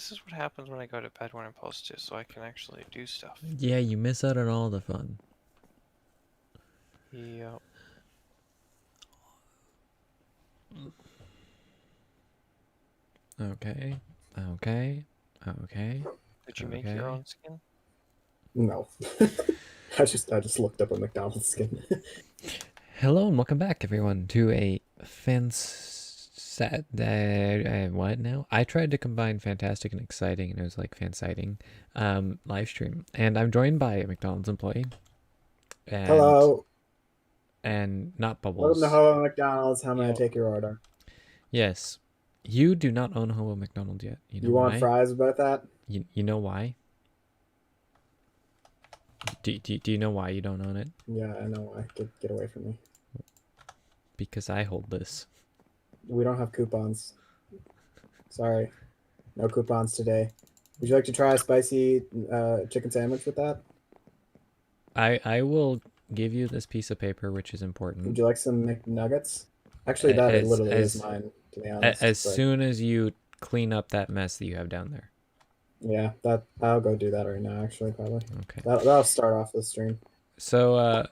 this is what happens when I go to bed when I'm supposed to, so I can actually do stuff. Yeah, you miss out on all the fun. Yep. Okay. Okay. Okay. Did you make your Okay. own skin? No. I just looked up a McDonald's skin. Hello and welcome back, everyone, to a what now? I tried to combine fantastic and exciting, and it was like fansighting live stream, and I'm joined by a McDonald's employee, and Hello. and not Welcome to Bubbles. Hello McDonald's. How may I Yo. take your order? Yes, you do not own Hobo McDonald's yet. You know You want why? fries about that? You know why? Do you know why you don't own it? Yeah, I know why. Get away from me. Because I hold this. We don't have coupons. Sorry. No coupons today. Would you like to try a spicy chicken sandwich with that? I will give you this piece of paper, which is Would important. you like some McNuggets? Actually, that As- literally as- is mine, to be honest. As but soon as you clean up that mess that you have down there. yeah, I'll go do that right now. Actually, probably Okay. that'll start off the stream. So,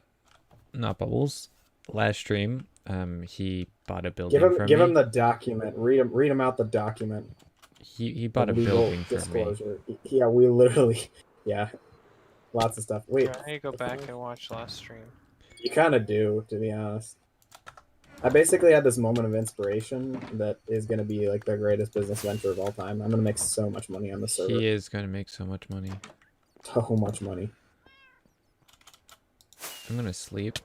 not Bubbles. Last stream, he bought a building from me. Give him the document. Read him out the document. He bought a Legal building from me. disclosure. Yeah, we literally, yeah, lots of stuff. Wait, I need to go back and watch last stream. you kind of do, to be honest. I basically had this moment of inspiration that is going to be like the greatest business venture of all time. I'm going to make so much money on the server. He is going to make so much money. So much money. I'm going to sleep.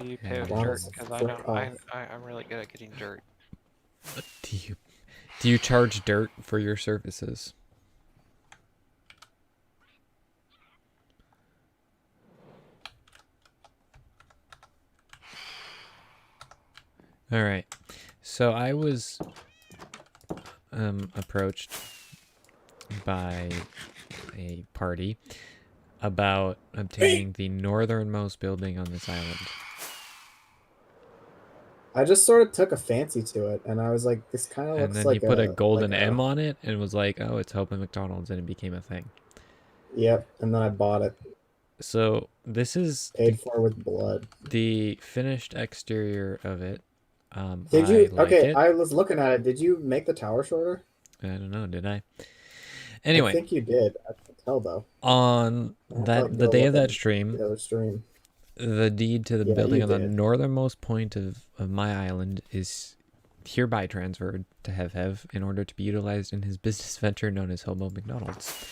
Do you pay with Yeah. dirt? Because I Frick don't. off. I'm really good at getting dirt. Do you charge dirt for your services? All right. So I was approached by a party about obtaining the northernmost building on this island. I just sort of took a fancy to it, and I was like, this kind of And looks then like he put a like golden M on it and was like, oh, it's Hope and McDonald's, and it became a thing. Yep, and then I bought it. So this is Paid for with blood. the finished exterior of it. Did you? I like Okay, it. I was looking at it. Did you make the tower shorter? I don't know, did I? I Anyway, think you did. I can tell though. on the day of that stream, The other stream. the deed to the Yeah, building you on the did. northernmost point of my island is hereby transferred to Hev in order to be utilized in his business venture known as Hobo McDonald's.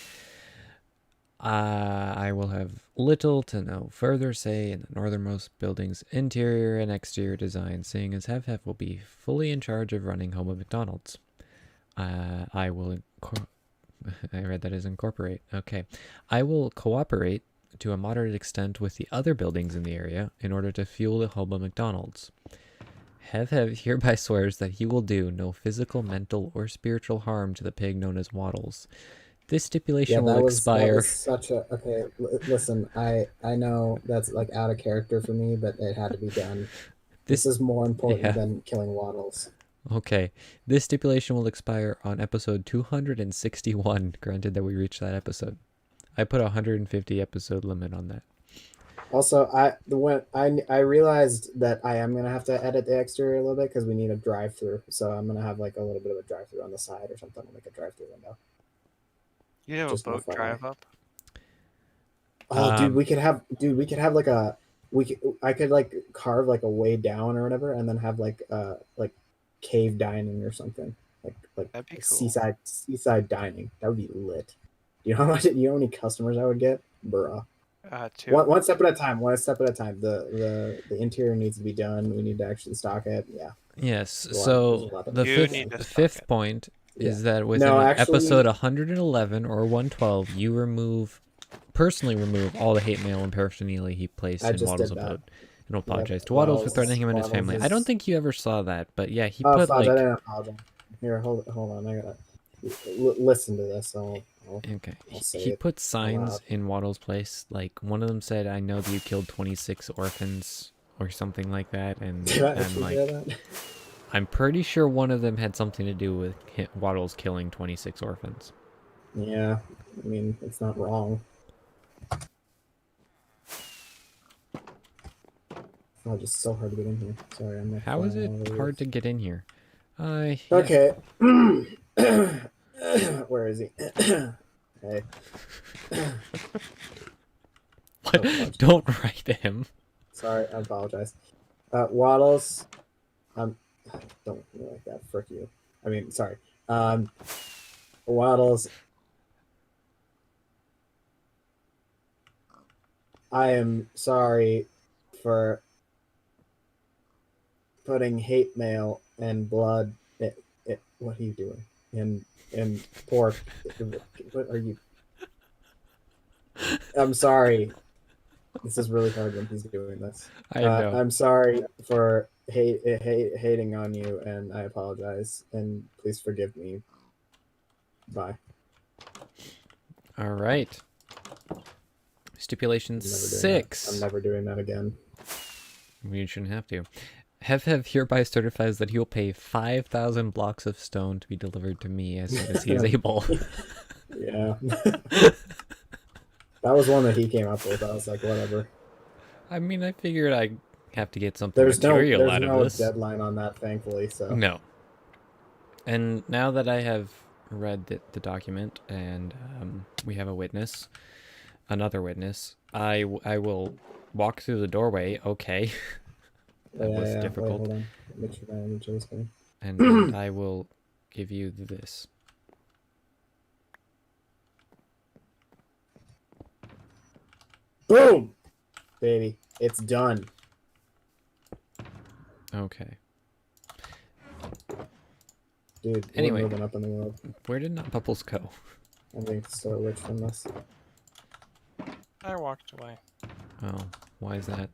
I will have little to no further say in the northernmost building's interior and exterior design, seeing as Hev will be fully in charge of running Hobo McDonald's. I will I read that as incorporate. Okay. I will cooperate to a moderate extent with the other buildings in the area in order to fuel the Hobo McDonald's. Hev hereby swears that he will do no physical, mental, or spiritual harm to the pig known as Waddles. This stipulation Yeah, will that expire. was such a okay. Listen, I know that's like out of character for me, but it had to be done. This is more important yeah. than killing Waddles. Okay. This stipulation will expire on episode 261, granted that we reached that episode. I put a 150 episode limit on that. Also, I realized that I am gonna have to edit the exterior a little bit because we need a drive-through. So I'm gonna have like a little bit of a drive-through on the side or something. I'll make a drive-through window. You have Just a boat FYI. drive up. Oh, dude, we could have like a I could like carve like a way down or whatever, and then have like cave dining or something like That'd be cool. seaside dining. That would be lit. You know how much? You know how many customers I would get, bruh. Two. One step at a time. One step at a time. The interior needs to be done. We need to actually stock it. Yeah. Yes. There's a So lot of the You need to stock fifth it. point is Yeah. that within No, actually- episode 111 or 112, you personally remove all the hate mail and paraphernalia he placed I in just Waddles' did that. abode. And apologize Yep, to Waddles for Waddles- threatening him and his family. Waddles I don't is- think you ever saw that, but yeah, he Oh, put fuck, I like. didn't apologize. Here, hold on. I gotta listen to this. Okay. I'll say He it put signs loud. in Waddle's place. Like one of them said, "I know that you killed 26 orphans" or something like that, and Did I and actually like hear that? I'm pretty sure one of them had something to do with Waddles killing 26 orphans. Yeah, I mean, it's not wrong. Oh, just so hard to get in here. Sorry, I'm like. How is it flying all over hard to this. get in here? Yeah. Okay. Where is he? Hey. What? Oh, Don't write him. sorry, I apologize. Waddles. Don't be like that. Frick you. I mean, sorry. Waddles. I am sorry for putting hate mail and blood. What are you doing? And pork. What are you? I'm sorry. This is really hard when he's doing this. I know. I'm sorry for hating on you, and I apologize. And please forgive me. Bye. All right. Stipulation I'm never doing 6. that. I'm never doing that again. You shouldn't have to. Hev hereby certifies that he will pay 5,000 blocks of stone to be delivered to me as soon as he is able. Yeah. That was one that he came up with. I was like, whatever. I mean, I figured I'd have to get something There's material out no of this. deadline on that, thankfully. So No. And now that I have read the document and we have a witness, another witness, I will walk through the doorway. Okay. That was difficult. Wait, hold on. Make sure that image is going. And I will give you this. Boom, baby, it's done. Okay. Dude, Anyway. we're moving up in the world. Where did Not Bubbles go? I think it's so rich from this. I walked away. Oh, why is that?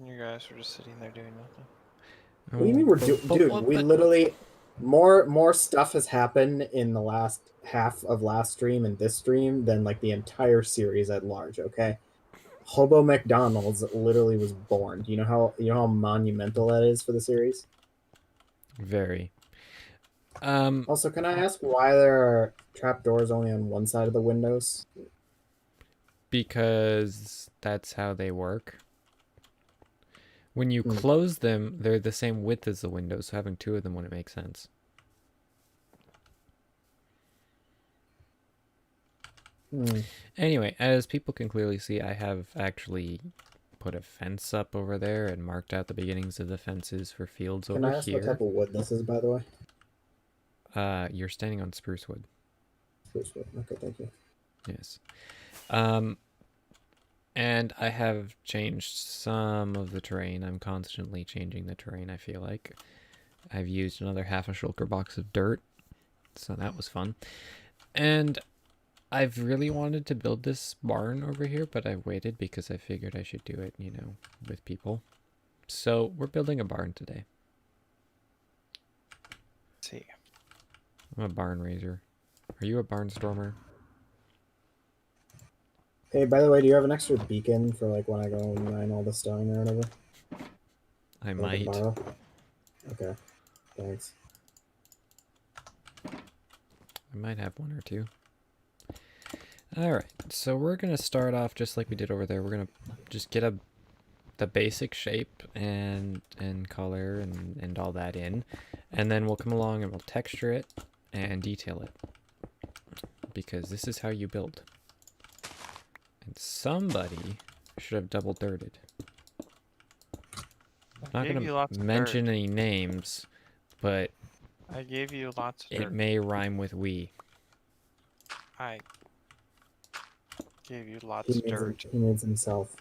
You guys were just sitting there doing nothing. What do you mean we're dude? We literally more stuff has happened in the last half of last stream and this stream than like the entire series at large. Okay, Hobo McDonald's literally was born. Do you know how monumental that is for the series? Very. Also, can I ask why there are trapdoors only on one side of the windows? Because that's how they work. When you Hmm. close them, they're the same width as the windows, so having two of them wouldn't make sense. Anyway, as people can clearly see, I have actually put a fence up over there and marked out the beginnings of the fences for fields Can I over ask what type here. of wood this is, by the way? You're standing on spruce wood. Spruce wood. Okay, thank you. Yes. And I have changed some of the terrain. I'm constantly changing the terrain, I feel like. I've used another half a shulker box of dirt, so that was fun. And I've really wanted to build this barn over here, but I waited because I figured I should do it, you know, with people. So we're building a barn today. Let's see. I'm a barn raiser. Are you a barnstormer? Hey, by the way, do you have an extra beacon for like when I go and mine all the stone or whatever? I That I can might. borrow? Okay, thanks. I might have one or two. Alright, so we're going to start off just like we did over there. We're going to just get the basic shape and color and all that in. And then we'll come along and we'll texture it and detail it. Because this is how you build. And somebody should have double dirted. I'm not going to mention any names, but I gave you lots of it dirt. may rhyme with we. I gave you lots He of needs, dirt. he needs himself.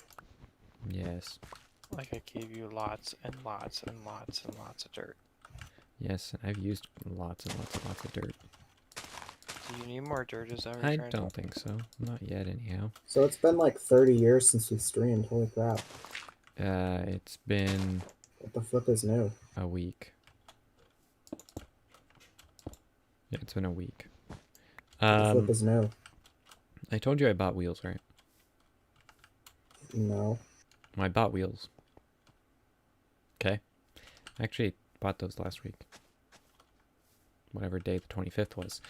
Yes. Like I gave you lots and lots and lots and lots of dirt. Yes, and I've used lots and lots and lots of dirt. Do you need more dirt? Is that what I you're trying to- don't think so. Not yet, anyhow. So it's been like 30 years since we streamed. Holy crap. It's been What the flip is new? a week. Yeah, it's been a week. What the flip is new? I told you I bought wheels, right? No. I bought wheels. Okay. I actually bought those last week. Whatever day the 25th was.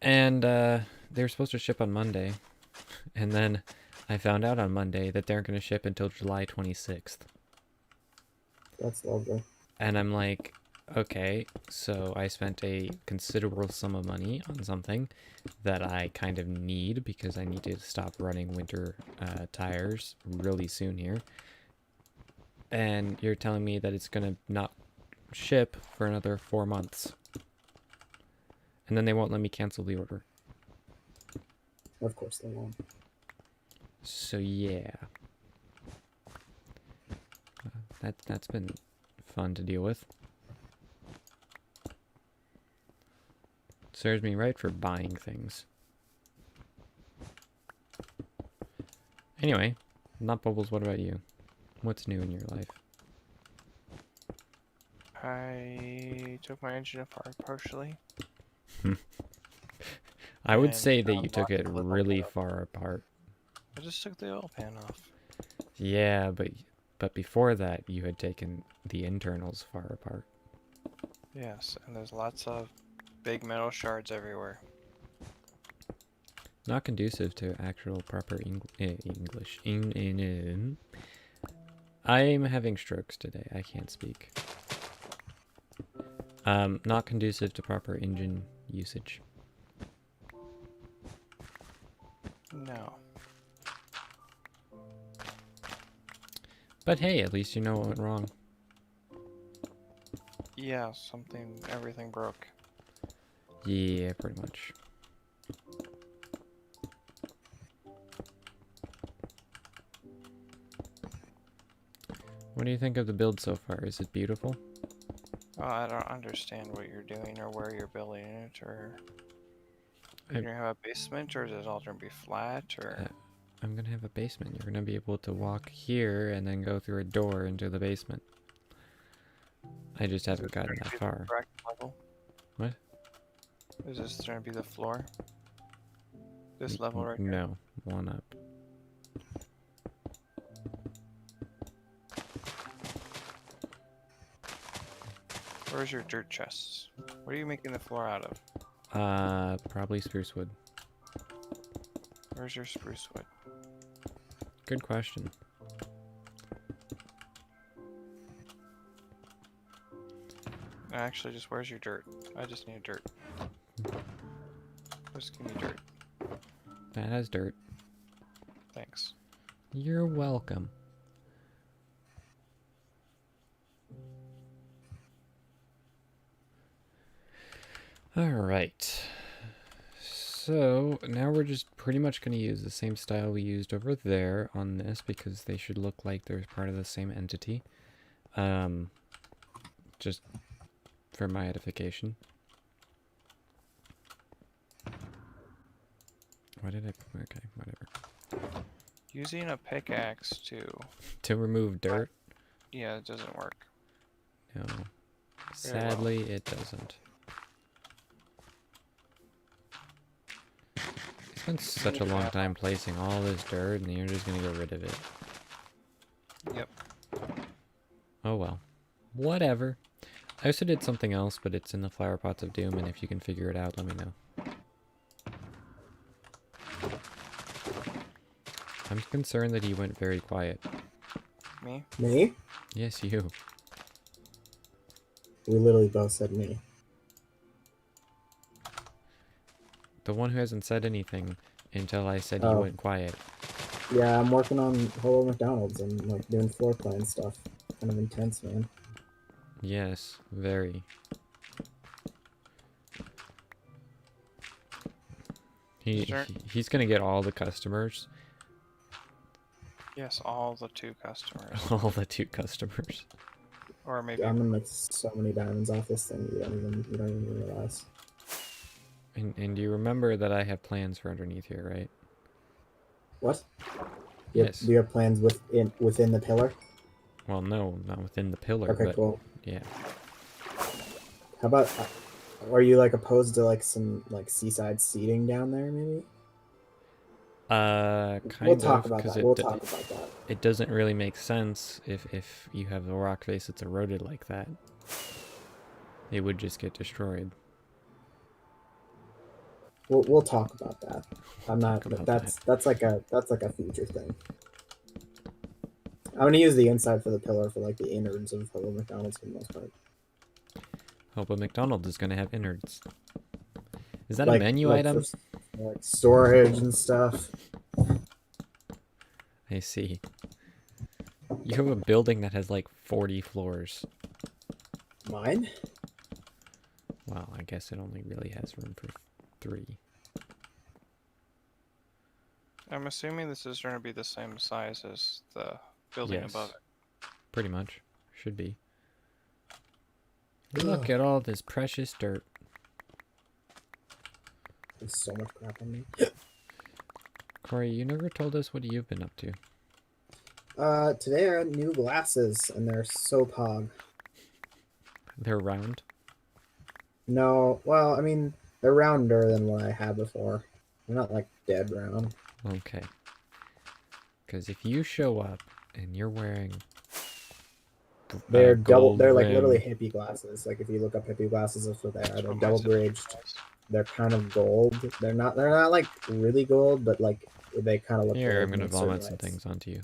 And they were supposed to ship on Monday. And then I found out on Monday that they aren't going to ship until July 26th. That's lovely. And I'm like, okay, so I spent a considerable sum of money on something that I kind of need because I need to stop running winter tires really soon here. And you're telling me that it's going to not ship for another 4 months. And then they won't let me cancel the order. Of course they won't. So yeah. That's been fun to deal with. Serves me right for buying things. Anyway, Not Bubbles, what about you? What's new in your life? I took my engine apart partially. I would And say that found you took lots it of little really stuff. far apart. I just took the oil pan off. Yeah, but before that, you had taken the internals far apart. Yes, and there's lots of big metal shards everywhere. Not conducive to actual proper English. I'm having strokes today. I can't speak. Not conducive to proper engine usage. No. But hey, at least you know what went wrong. Yeah, everything broke. Yeah, pretty much. What do you think of the build so far? Is it beautiful? Oh, I don't understand what you're doing or where you're building it, or you're gonna have a basement, or is it all gonna be flat, or I'm gonna have a basement. You're gonna be able to walk here and then go through a door into the basement. I just haven't gotten that far. correct level? What? Is this gonna be the floor? This level right here? No, one up. Where's your dirt chests? What are you making the floor out of? Probably spruce wood. Where's your spruce wood? Good question. Actually, just where's your dirt? I just need dirt. Just give me dirt. That has dirt. Thanks. You're welcome. Alright. So, now we're just pretty much going to use the same style we used over there on this because they should look like they're part of the same entity. Just for my edification. Why did I... Okay, whatever. Using a pickaxe To remove dirt? yeah, it doesn't work. No. Very well. Sadly, it doesn't. It's been such a long time placing all this dirt, and you're just gonna get rid of it. Yep. Oh well. Whatever. I also did something else, but it's in the Flower Pots of Doom, and if you can figure it out, let me know. I'm concerned that he went very quiet. Me? Me? Yes, you. We literally both said me. The one who hasn't said anything until I said he Oh. went quiet. Yeah, I'm working on Hello McDonald's and like doing floor plan stuff. Kind of intense, man. Yes, very. Sure. He's gonna get all the customers. Yes, all the 2 customers. All the 2 customers. Or maybe I'm gonna make so many diamonds off this thing you don't even realize. And do you remember that I have plans for underneath here, right? What? Yes. Do you have plans within the pillar? Well, no, not within the pillar, Okay, but cool. yeah. How about, are you like opposed to like some like seaside seating down there maybe? Kind We'll talk of, about because that. We'll talk about that. it doesn't really make sense if you have a rock face that's eroded like that. It would just get destroyed. We'll talk about that. I'm not. Talk about That's like a future thing. I'm gonna use the inside for the pillar for like the innards of Hobo McDonald's for the most part. Hope a McDonald's is gonna have innards. Is that Like, a menu like item? for, like storage and stuff. I see. You have a building that has like 40 floors. Mine? Well, I guess it only really has room for 3. I'm assuming this is going to be the same size as the building Yes. above it. Pretty much. Should be. Look at all this precious dirt. There's so much crap on me. Corey, you never told us what you've been up to. Today I got new glasses and they're so pog. They're round. No, well, I mean, they're rounder than what I had before. They're not like dead round. Okay. Because if you show up and you're wearing They're double. gold They're like rim- literally hippie glasses. Like if you look up hippie glasses, that's what they are. That's They're what my double sister bridged. has. They're kind of gold. They're not. They're not like really gold, but like they kind of look. Here, I'm gold gonna in certain vomit some lights. things onto you.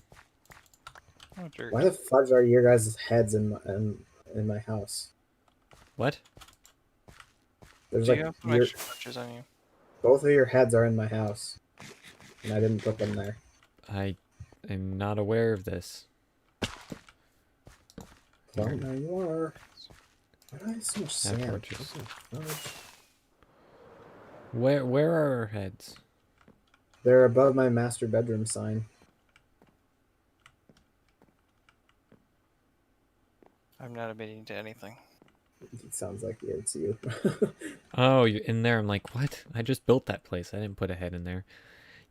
Oh, dirt. Why the fudge are your guys' heads in my house? What? There's Do like you have some your, extra touches on you? both of your heads are in my house, and I didn't put them there. I am not aware of this. Well, Here, now you are. Why do I have so much have sand? torches. What the fudge? Where are our heads? They're above my master bedroom sign. I'm not admitting to anything. It sounds like it's you. Oh, you're in there. I'm like, what? I just built that place. I didn't put a head in there.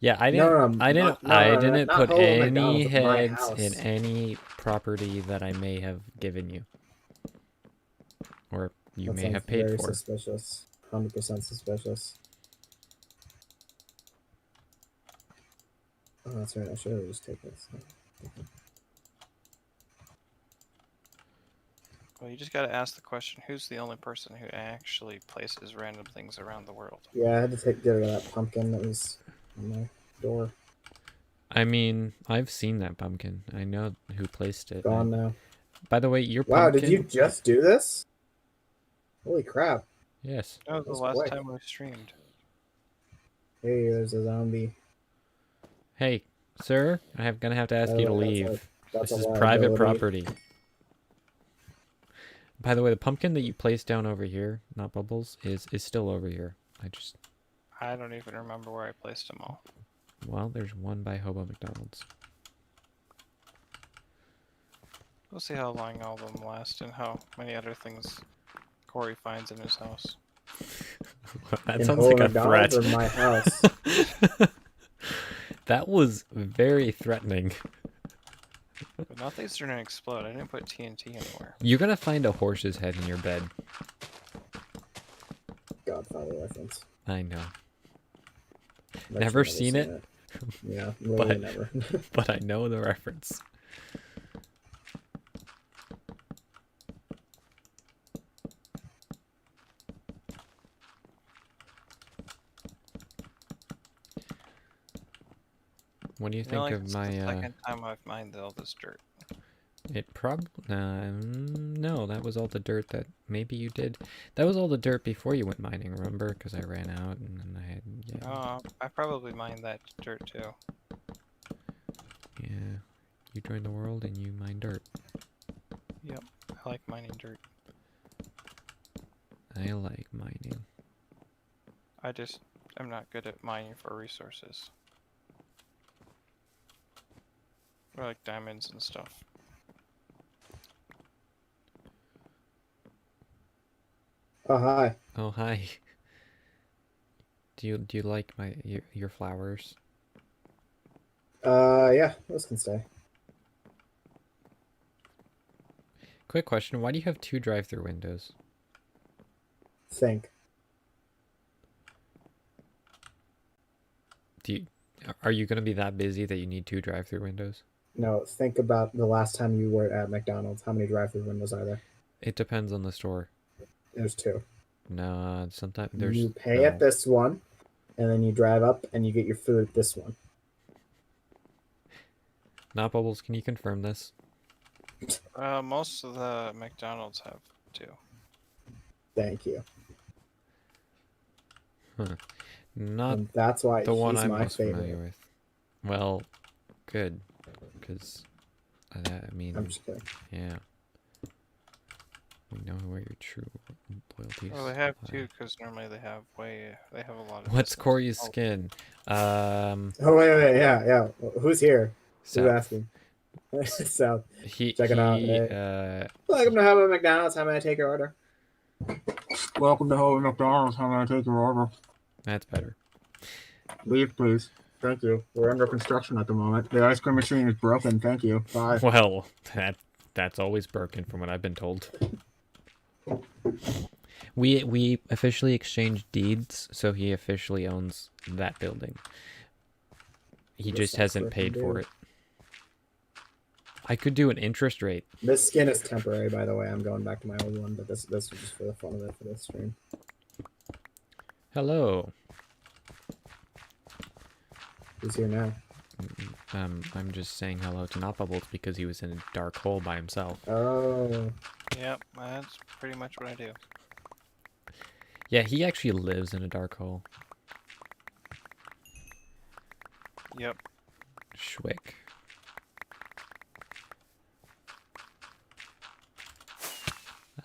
Yeah, I No, didn't. no, I didn't. not- no, I no, no, didn't not put Hobo any McDonald's, my heads in house. any property that I may have given you, or you That may sounds have paid very for. suspicious. 100% suspicious. Oh, that's right. I should have just taken this. Well, you just got to ask the question: who's the only person who actually places random things around the world? Yeah, I had to get rid of that pumpkin that was on my door. I mean, I've seen that pumpkin. I know who placed it. Gone now. By the way, your Wow, pumpkin. did you just do this? Holy crap. Yes. That was the That's last quick. time we streamed. Hey, there's a zombie. Hey, sir, I'm gonna have to ask By you the to way, leave. That's This a is private liability. property. By the way, the pumpkin that you placed down over here, not Bubbles, is still over here. I don't even remember where I placed them all. Well, there's one by Hobo McDonald's. We'll see how long all of them last and how many other things Corey finds in his house. That In sounds Hobo like a threat. McDonald's or my house? That was very threatening. But nothing's gonna explode. I didn't put TNT anywhere. You're gonna find a horse's head in your bed. Godfather reference. I know. I've Never actually seen it? Yeah, literally But- never. But I know the reference. What do you think like, of this is my the second time I've mined all this dirt. It probably no, that was all the dirt that maybe you did. That was all the dirt before you went mining, remember? Because I ran out and then I had Oh, I probably mined that dirt too. yeah. You joined the world and you mine dirt. Yep, I like mining dirt. I like mining. I'm not good at mining for resources. Or like diamonds and stuff. Oh, hi. Oh hi. Do you like your flowers? Yeah, those can stay. Quick question: why do you have 2 drive-through windows? Think. Do you Are you going to be that busy that you need 2 drive-through windows? No, think about the last time you were at McDonald's. How many drive-through windows are there? It depends on the store. There's 2. No, sometimes there's You pay no. at this one, and then you drive up and you get your food at this one. Not Bubbles, can you confirm this? Most of the McDonald's have 2. Thank you. Not And that's why the one he's I'm my most favorite. familiar with. Well, good, because I mean, I'm just kidding. yeah, we know where your true loyalties. Well, they have lie. 2 because normally they have a lot of. What's business. Corey's Oh, skin? Oh wait, yeah. Who's here? Who's South. asking? So He check it out. Welcome to Home McDonald's. How may I take your order? Welcome to Home McDonald's. How may I take your order? That's better. Leave, please. Thank you. We're under construction at the moment. The ice cream machine is broken. Thank you. Bye. Well, that's always broken from what I've been told. We officially exchanged deeds, so he officially owns that building. He This just sounds hasn't freaking paid for good. it. I could do an interest rate. This skin is temporary, by the way. I'm going back to my old one, but this was just for the fun of it for this stream. Hello. Who's here now? I'm just saying hello to Not Bubbles because he was in a dark hole by himself. Oh, Yep, that's pretty much what I do. Yeah, he actually lives in a dark hole. Yep. Schwick.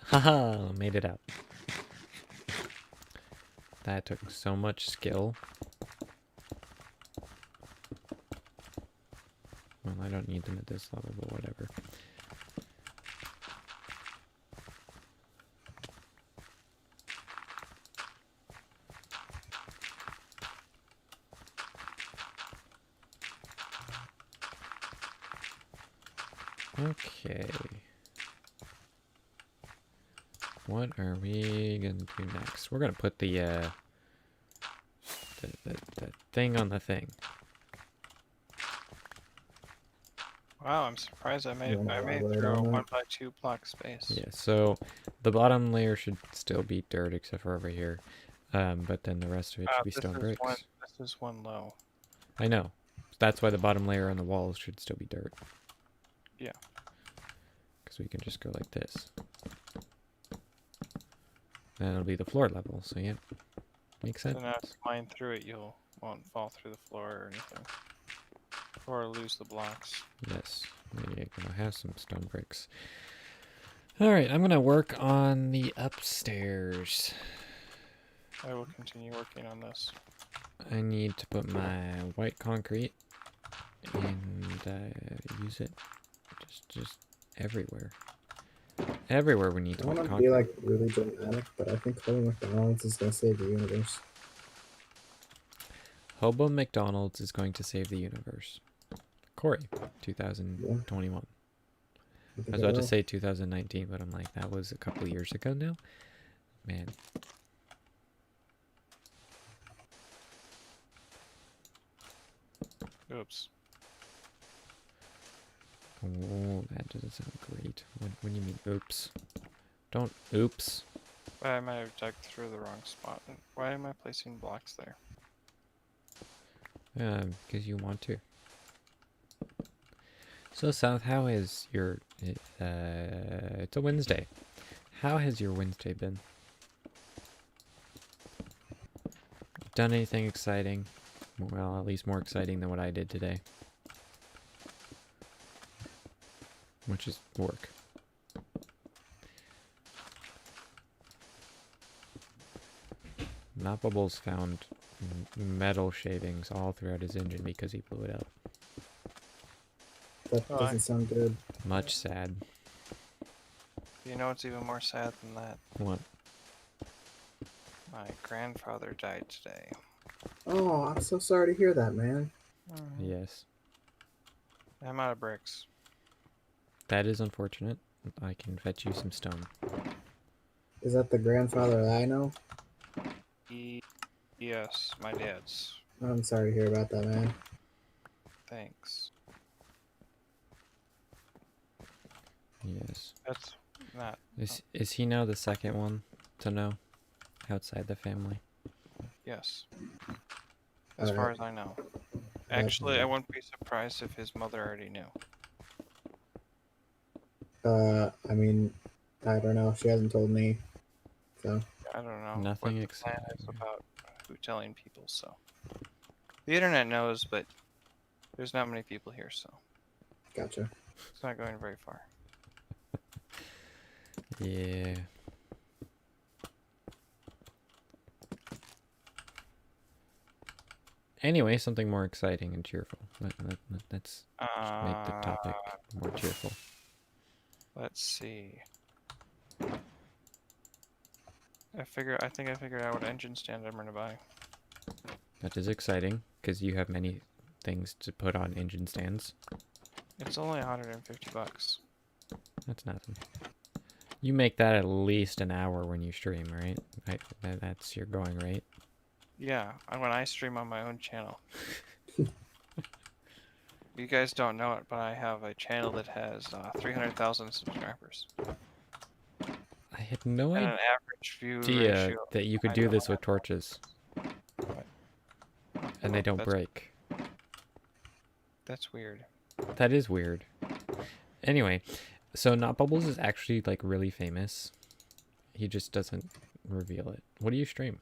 Haha, made it out. That took so much skill. Well, I don't need them at this level, but whatever. Okay. What are we gonna do next? We're gonna put the thing on the thing. Wow, I'm surprised I made wanna I made elaborate through a on that? 1x2 block space. Yeah, so the bottom layer should still be dirt except for over here. But then the rest of it should be stone bricks. This is one low. I know. That's why the bottom layer on the walls should still be dirt. Yeah. Because we can just go like this. Then it'll be the floor level, so yeah. Makes sense. So now if you mine through it, won't fall through the floor or anything. Or lose the blocks. Yes. Maybe I'm gonna have some stone bricks. Alright, I'm gonna work on the upstairs. I will continue working on this. I need to put my white concrete and use it just everywhere. Everywhere we need I to want put to concrete. be like really dramatic, but I think Home McDonald's is gonna save the universe. Hobo McDonald's is going to save the universe. Corey, 2021. I was about to say 2019, but I'm like, that was a couple years ago now. Man. Oops. Oh, that doesn't sound great. What do you mean, oops? Don't oops. I might have dug through the wrong spot. Why am I placing blocks there? Because you want to. So, South, how is your... it's a Wednesday. How has your Wednesday been? Done anything exciting? Well, at least more exciting than what I did today. Which is work. Not Bubbles found metal shavings all throughout his engine because he blew it up. That doesn't sound good. Much sad. You know what's even more sad than that? What? My grandfather died today. Oh, I'm so sorry to hear that, man. Yes. I'm out of bricks. That is unfortunate. I can fetch you some stone. Is that the grandfather that I know? Yes, my dad's. I'm sorry to hear about that, man. Thanks. Yes. That's not. Is he now the second one to know outside the family? Yes. As Alright. far as I know. Actually, I wouldn't be surprised if his mother already knew. I mean, I don't know. She hasn't told me. So, I don't know Nothing what the plan exciting. is about who telling people. So the internet knows, but there's not many people here, so gotcha. it's not going very far. Yeah. Anyway, something more exciting and cheerful. Let's make the topic more cheerful. Let's see. I think I figured out what engine stand I'm gonna buy. That is exciting, because you have many things to put on engine stands. It's only 150 bucks. That's nothing. You make that at least an hour when you stream, right? That's your going rate. Yeah, when I stream on my own channel. You guys don't know it, but I have a channel that has 300,000 subscribers. I had no And an average view idea ratio. that you could I do know this I with torches, But, and they don't break. That's weird. That is weird. Anyway, so Not Bubbles is actually like really famous. He just doesn't reveal it. What do you stream?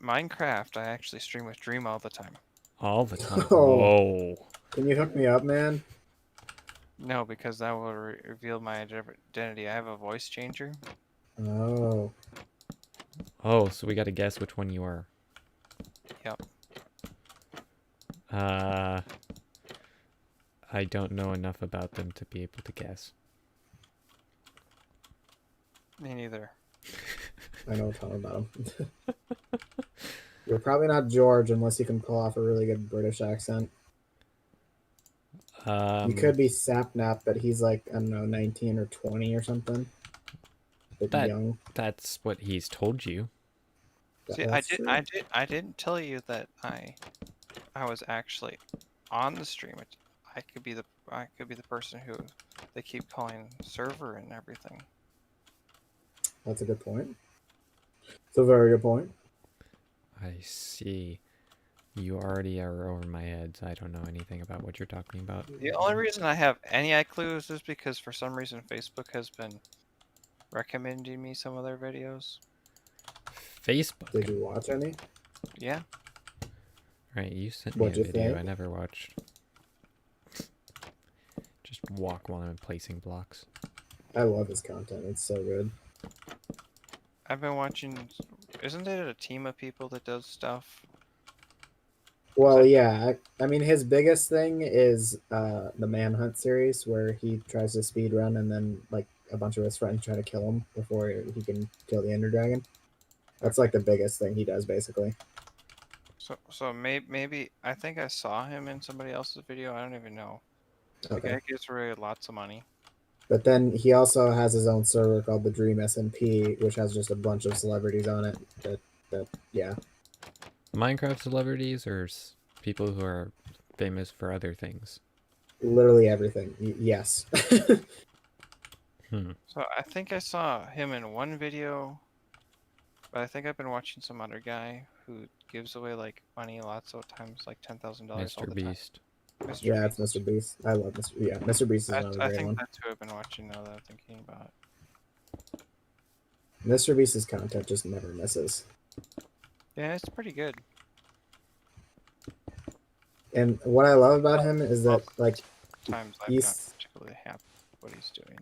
Minecraft, I actually stream with Dream all the time. All the time. Oh. Whoa. Can you hook me up, man? No, because that will reveal my identity. I have a voice changer. Oh. Oh, so we got to guess which one you are. Yep. I don't know enough about them to be able to guess. Me neither. I know a ton about him. You're probably not George unless you can pull off a really good British accent. You could be Sapnap, but he's like, I don't know, 19 or 20 or something. A bit young. That's what he's told you. See, I didn't tell you that I was actually on the stream. I could be the person who they keep calling server and everything. That's a good point. It's a very good point. I see. You already are over my head, so I don't know anything about what you're talking about. The only reason I have any clues is because for some reason Facebook has been recommending me some of their videos. Facebook? Did you watch any? Yeah. Right, you sent me a What'd you video think? I never watched. Just walk while I'm placing blocks. I love his content. It's so good. I've been watching. Isn't it a team of people that does stuff? Well, yeah. I mean, his biggest thing is the Manhunt series, where he tries to speed run and then like a bunch of his friends try to kill him before he can kill the Ender Dragon. That's like the biggest thing he does, basically. So maybe I think I saw him in somebody else's video. I don't even know. Okay. The guy gives away lots of money. But then he also has his own server called the Dream SMP, which has just a bunch of celebrities on it. Yeah. Minecraft celebrities or people who are famous for other things? Literally everything. Yes. So I think I saw him in one video, but I think I've been watching some other guy who gives away like money lots of times, like $10,000 all Mr. the Beast. time. Mr. Yeah, Beast. it's Mr. Beast. I love Mr. Yeah, Mr. Beast is another I great think one. that's who I've been watching now that I'm thinking about it. Mr. Beast's content just never misses. Yeah, it's pretty good. And what I love about him is that like Times I'm he's not particularly happy with what he's doing.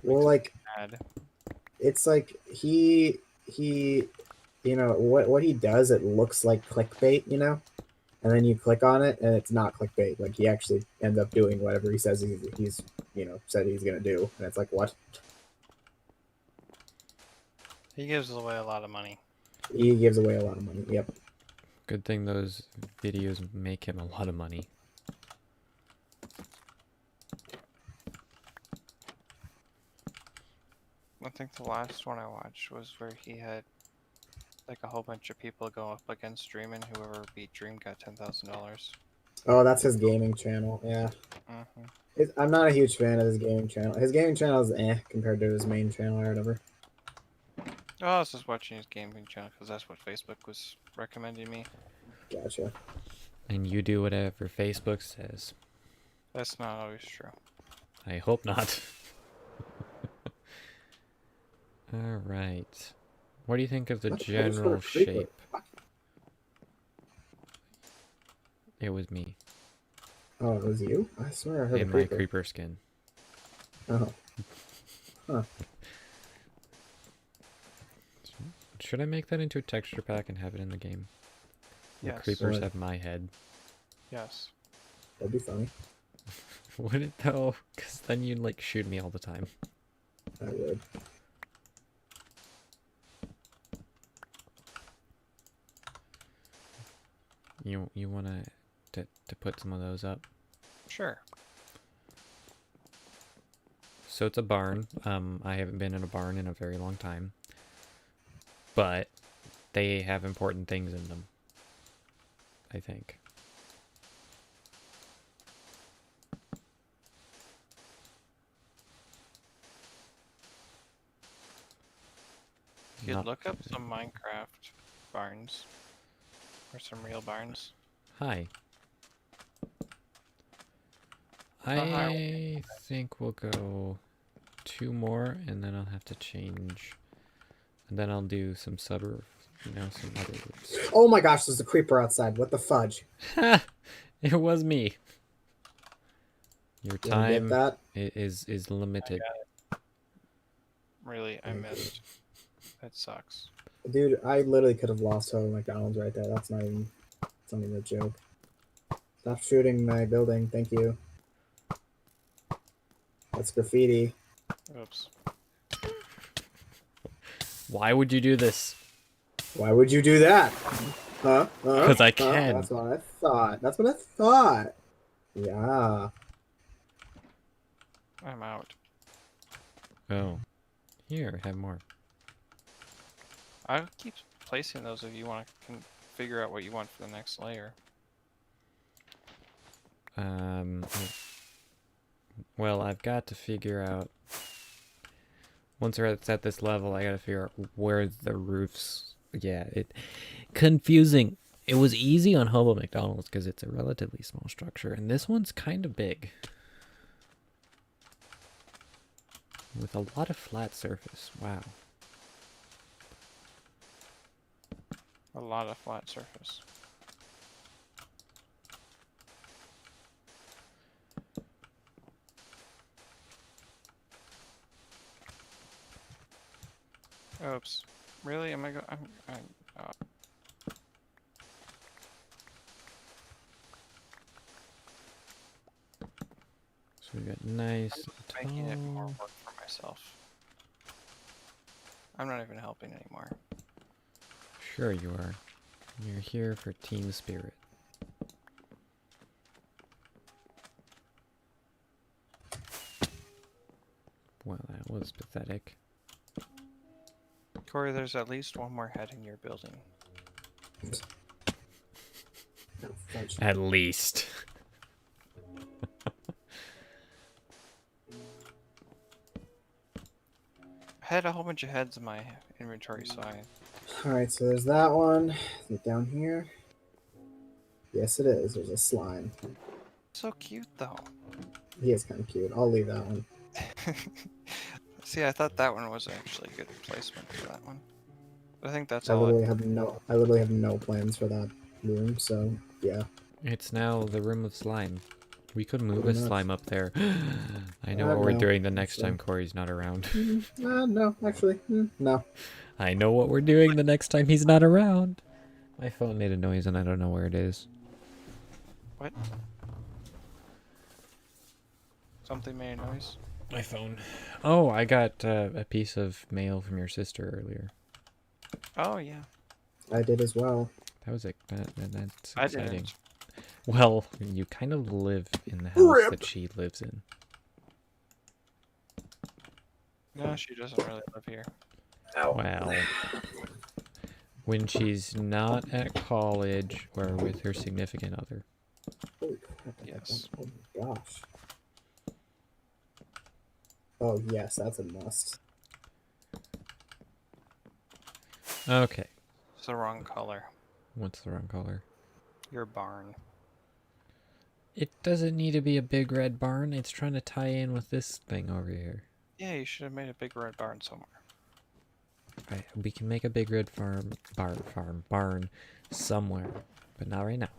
well, like Mad. it's like he you know what he does, it looks like clickbait, you know, and then you click on it and it's not clickbait. Like he actually ends up doing whatever he says he's you know said he's gonna do, and it's like, what? He gives away a lot of money. He gives away a lot of money. Yep. Good thing those videos make him a lot of money. I think the last one I watched was where he had Like a whole bunch of people go up against Dream, and whoever beat Dream got $10,000. Oh, that's his gaming channel. Yeah. I'm not a huge fan of his gaming channel. His gaming channel is compared to his main channel or whatever. Oh, I was just watching his gaming channel because that's what Facebook was recommending me. Gotcha. And you do whatever Facebook says. That's not always true. I hope not. All right. What do you think of the general shape? It was me. Oh, it was you? I swear I heard a In my creeper. creeper skin. Oh. Huh. Should I make that into a texture pack and have it in the game? The Yes. creepers What? have my head. Yes. That'd be funny. Would it though? Because then you'd like shoot me all the time. I would. You wanna to put some of those up? Sure. So it's a barn. I haven't been in a barn in a very long time. But they have important things in them, I think. You could Not- look up some Minecraft barns. Or some real barns. Hi. hi. I think we'll go 2 more, and then I'll have to change. And then I'll do some suburb, some other roofs. Oh my gosh, there's a creeper outside. What the fudge? It was me. Your You wanna get time that? is limited. Really, I missed. That sucks. Dude, I literally could have lost Hope McDonald's right there. That's not even a joke. Stop shooting my building. Thank you. That's graffiti. Oops. Why would you do this? Why would you do that? Huh? 'Cause I can. That's what I thought. That's what I thought. Yeah. I'm out. Oh. Here, have more. I'll keep placing those if you want to figure out what you want for the next layer. Well, I've got to figure out... Once it's at this level, I gotta figure out where the roofs... Yeah, confusing. It was easy on Hobo McDonald's because it's a relatively small structure, and this one's kind of big. With a lot of flat surface. Wow. A lot of flat surface. Oops. Really? Am I go? So we got nice. I'm making it more tall. work for myself. I'm not even helping anymore. Sure you are. You're here for team spirit. Well, that was pathetic. Corey, there's at least one more head in your building. Oh, fudge. At least. I had a whole bunch of heads in my inventory, so I... Alright, so there's that one. Is it down here? Yes, it is. There's a slime. So cute, though. He is kind of cute. I'll leave that one. See, I thought that one was actually a good placement for that one. I think that's I all. literally have no plans for that room, so yeah. It's now the room of slime. We could move a Pretty much. slime up there. I know what we're No, doing the next actually. time Corey's not around. No, actually, no. I know what we're doing the next time he's not around. My phone made a noise and I don't know where it is. What? Something made a noise. My phone. Oh, I got a piece of mail from your sister earlier. Oh yeah. I did as well. That was that's I exciting. didn't. Well, you kind of live in the house Rip. that she lives in. No, she doesn't really live here. Ow. Well, when she's not at college or with her significant other. Holy crap! Yes. Oh my gosh. Oh yes, that's a must. Okay. It's the wrong color. What's the wrong color? Your barn. It doesn't need to be a big red barn. It's trying to tie in with this thing over here. Yeah, you should have made a big red barn somewhere. Right, we can make a big red barn somewhere, but not right now.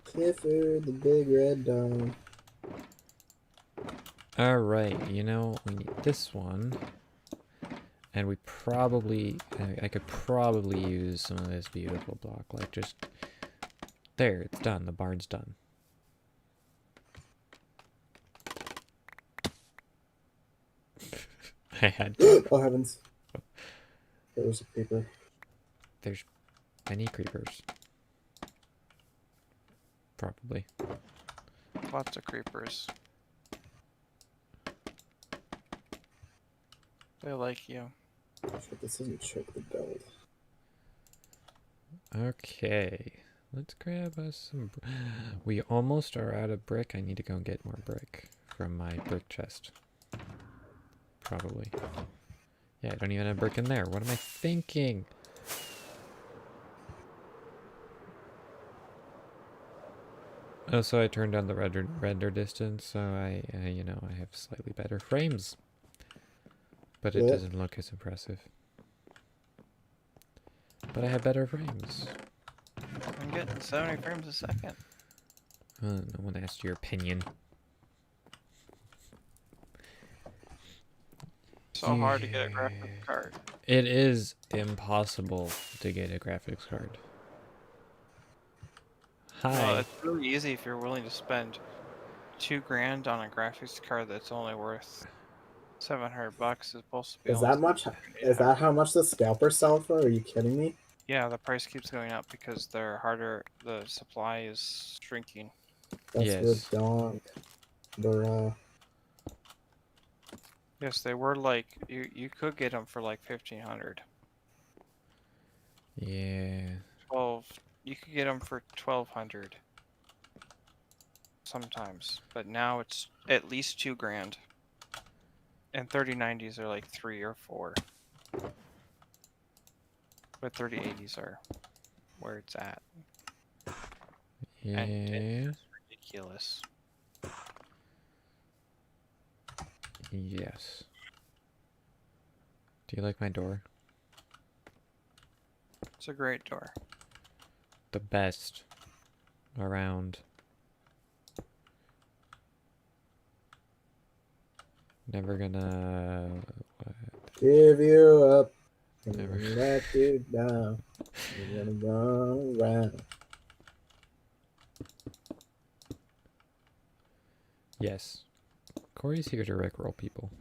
Clifford the Big Red Dog. All right, you know, we need this one. And we probably, I could probably use some of this beautiful block. Like just, there, it's done. The barn's done. I had to. Oh heavens. There's a creeper. There's many creepers. Probably. Lots of creepers. They like you. Shit, this doesn't choke the build. Okay. Let's grab us some... We almost are out of brick. I need to go and get more brick from my brick chest. Probably. Yeah, I don't even have brick in there. What am I thinking? Oh, so I turned down the render distance, so I you know, I have slightly better frames. But it doesn't look as impressive. But I have better frames. I'm getting 70 frames a second. No one asked your opinion. So hard to get a graphics card. It is impossible to get a graphics card. Hi. Well, it's really easy if you're willing to spend $2,000 on a graphics card that's only worth $700. It's supposed to be. Is that much? Is that how much the scalpers sell for? Are you kidding me? Yeah, the price keeps going up because they're harder. The supply is shrinking. That's Yes. redonk. Bruh. Yes, they were like you could get them for like 1,500. Yeah. 12. You could get them for 1,200. Sometimes, but now it's at least $2,000. And 3090s are like 3 or 4. But 3080s are where it's at. Yeah. And it's ridiculous. Yes. Do you like my door? It's a great door. The best around. Never gonna... Give you up. And Never. let you down. You're gonna run around. Yes. Corey's here to rickroll people.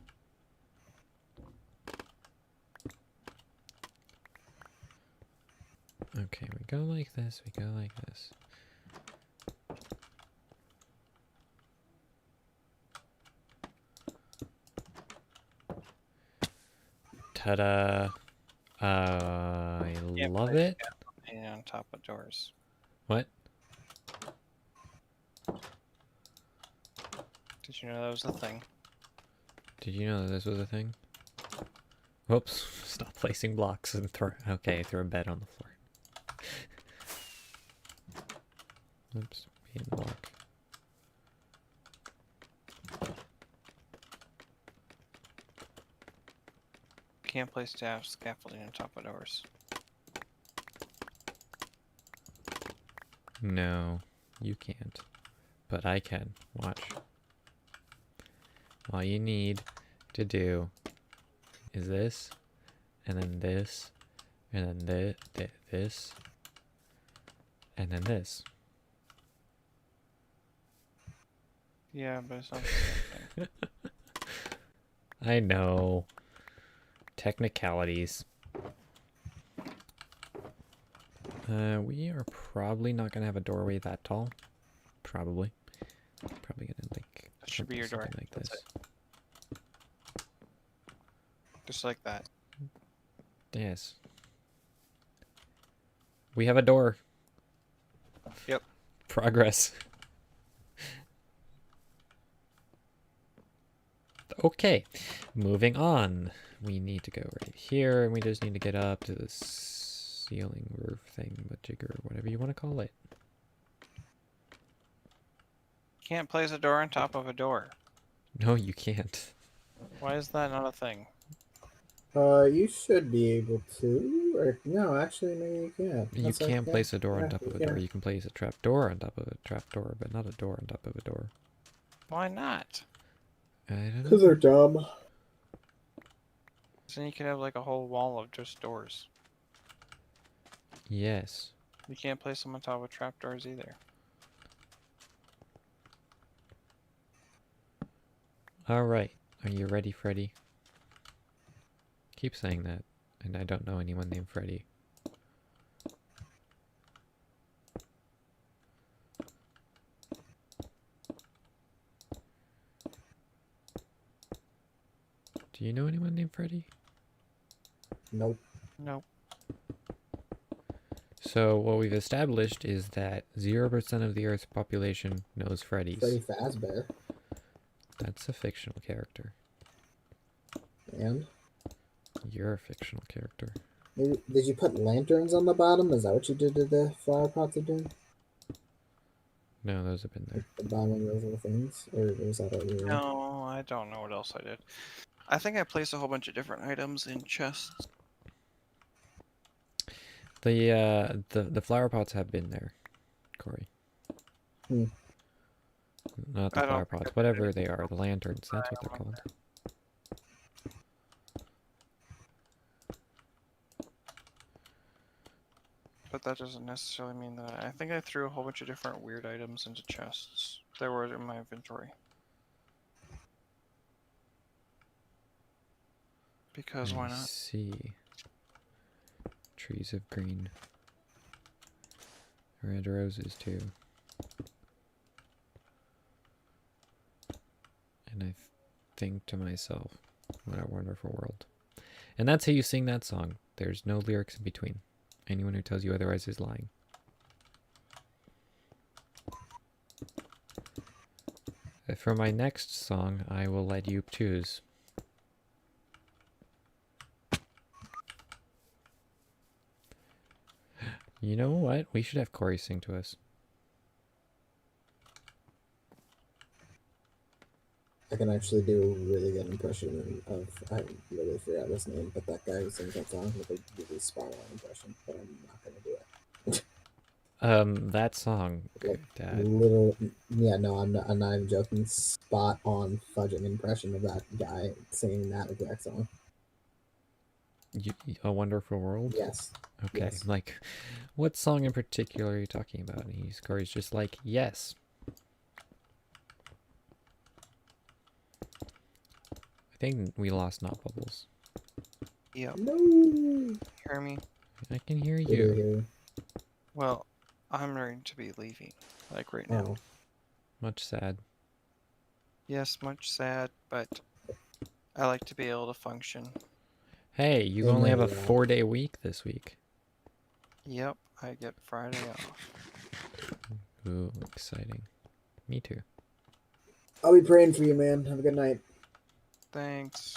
Okay, we go like this, we go like this. Ta-da! I Yeah, love but it. And on top of doors. What? Did you know that was a thing? Did you know that this was a thing? Whoops! Stop placing blocks and throw. Okay, throw a bed on the floor. Oops, being block. Can't place scaffolding on top of doors. No, you can't. But I can. Watch. All you need to do is this, and then this, and then this, and then this. Yeah, but it's not the same thing. I know. Technicalities. We are probably not gonna have a doorway that tall. Probably. Probably gonna like. That should be your door. Like That's this. Just like that. Yes. We have a door. Yep. Progress. Okay, moving on. We need to go right here, and we just need to get up to the ceiling roof thing, but jigger, whatever you want to call it. Can't place a door on top of a door. No, you can't. Why is that not a thing? You should be able to. Or no, actually, maybe you can. You That's can't okay. place a door Yeah, on top you of a door. can. You can place a trap door on top of a trap door, but not a door on top of a door. Why not? I don't know. Because they're dumb. So then you could have like a whole wall of just doors. Yes. You can't place them on top of trapdoors either. Alright. Are you ready, Freddy? Keep saying that. And I don't know anyone named Freddy. Do you know anyone named Freddy? Nope. Nope. So what we've established is that 0% of the Earth's population knows Freddy's. Freddy Fazbear. That's a fictional character. And You're a fictional character. maybe, did you put lanterns on the bottom? Is that what you did to the flower pots again? No, those have been there. The bottom of those little things? Or was that what you were... No, I don't know what else I did. I think I placed a whole bunch of different items in chests. The flower pots have been there, Corey. Hmm. Not the I don't flower think I pots, did whatever anything they are, the lanterns, that's what they're called. But that doesn't necessarily mean that. I think I threw a whole bunch of different weird items into chests. They were in my inventory. Because why I not? see. Trees of green. Red roses too. And I think to myself, what a wonderful world. And that's how you sing that song. There's no lyrics in between. Anyone who tells you otherwise is lying. For my next song, I will let you choose. You know what? We should have Corey sing to us. I can actually do a really good impression of... I really forgot his name, but that guy who sings that song with a really spot-on impression. But I'm not going to do it. That song, Like, Dad. little... Yeah, no, I'm not even joking. Spot-on fudging impression of that guy singing that exact song. A Wonderful World? Yes. Okay, Yes. like, what song in particular are you talking about? And Corey's just like, yes. I think we lost Not Bubbles. Yep. No. Hear me? I can hear We do you. hear you. Well, I'm ready to be leaving. Like right now. Oh. Much sad. Yes, much sad, but I like to be able to function. Hey, you Amen only have a to that. 4-day week this week. Yep, I get Friday off. Ooh, exciting. Me too. I'll be praying for you, man. Have a good night. Thanks.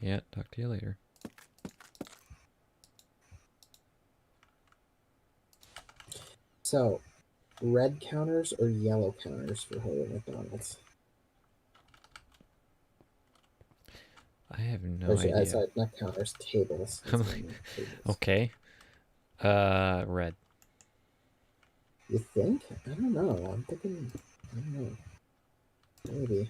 Yeah, talk to you later. So, red counters or yellow counters for Holy McDonald's? I have no Or idea. sorry, not counters, tables. I'm That's what I like, meant, tables. okay. Red. You think? I don't know. I'm thinking. I don't know. Maybe.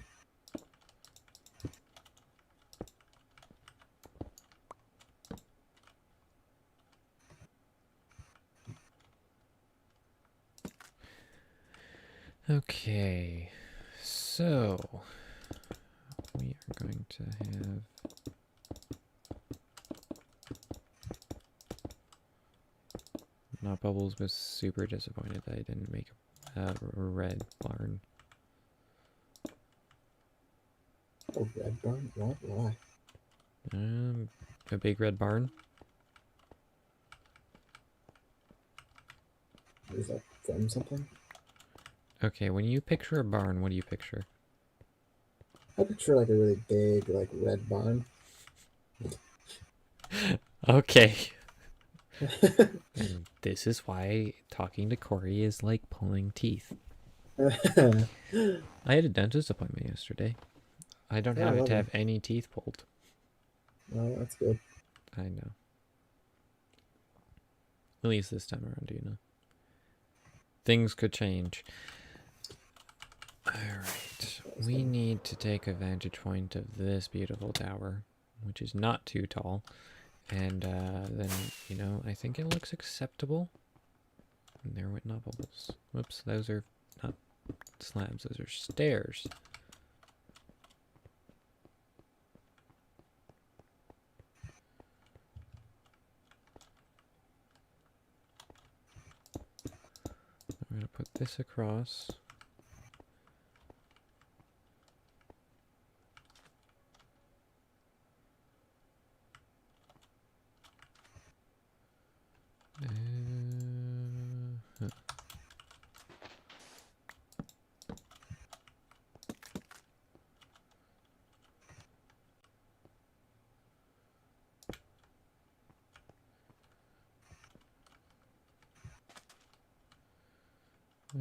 Okay. So, we are going to have... Not Bubbles was super disappointed that I didn't make a red barn. Oh, red barn? What? Why? A big red barn? Is that from something? Okay, when you picture a barn, what do you picture? I picture like a really big, like red barn. Okay. And this is why talking to Corey is like pulling teeth. Yeah, I had a dentist appointment yesterday. I don't have to lovely. have any teeth pulled. Well, that's good. I know. At least this time around, you know. Things could change. Alright. We need to take a vantage point of this beautiful tower, which is not too tall. And then, you know, I think it looks acceptable. And there went not bubbles. Whoops, those are not slabs, those are stairs. I'm gonna put this across. Huh.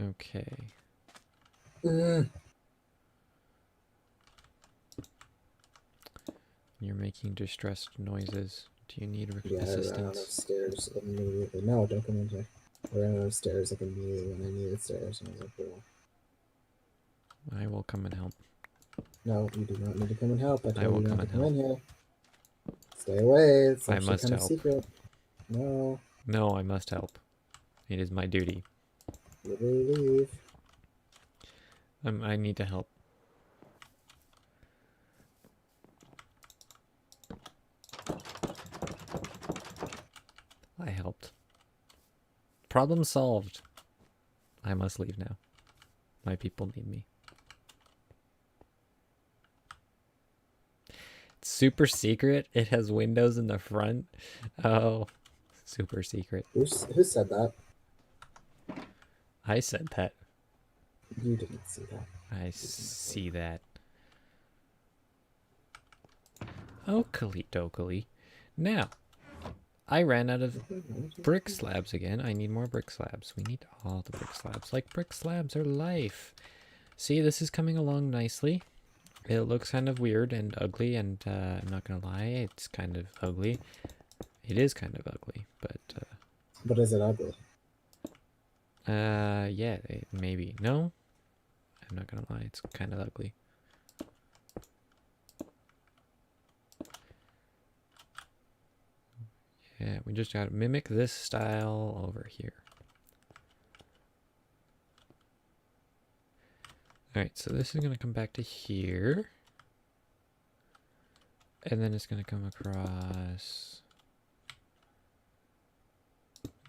Okay. Mm. You're making distressed noises. Do you need Yeah, I ran out of assistance? stairs immediately. No, don't come in here. I ran out of stairs like immediately when I needed stairs, and I was like, cool. I will come and help. No, you do not need to come and help. I I told will you come not to and come help. in here. Stay away. It's I actually must kind of help. secret. No, No, I must help. It is my duty. literally leave. I need to help. I helped. Problem solved. I must leave now. My people need me. It's super secret. It has windows in the front. Oh, super secret. Who said that? I said that. You didn't see that. I see that. Oakley dokley. Now, I ran out of brick slabs again. I need more brick slabs. We need all the brick slabs. Like, brick slabs are life. See, this is coming along nicely. It looks kind of weird and ugly, and I'm not gonna lie, it's kind of ugly. It is kind of ugly, but But is it ugly? yeah, maybe. No, I'm not gonna lie, it's kind of ugly. Yeah, we just gotta mimic this style over here. Alright, so this is gonna come back to here. And then it's gonna come across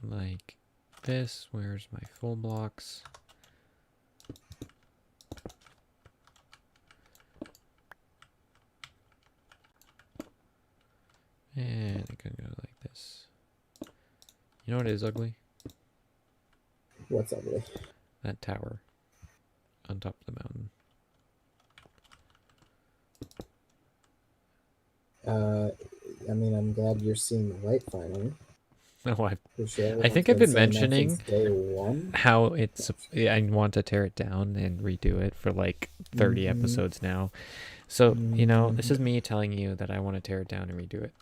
like this. Where's my full blocks? And it can go like this. You know what is ugly? What's ugly? That tower on top of the mountain. I mean, I'm glad you're seeing the light finally. No, For sure. I think I've been saying that mentioning since day one. how it's. I want to tear it down and redo it for like 30 episodes now. So, you know, this is me telling you that I want to tear it down and redo it.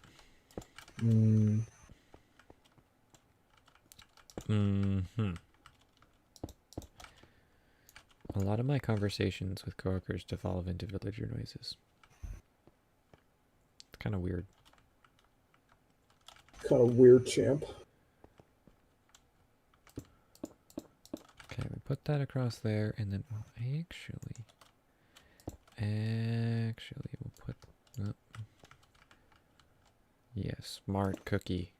A lot of my conversations with coworkers devolve into villager noises. It's kind of weird. Kind of weird, champ. Okay, we put that across there, and then actually, we'll put. Yeah, smart cookie.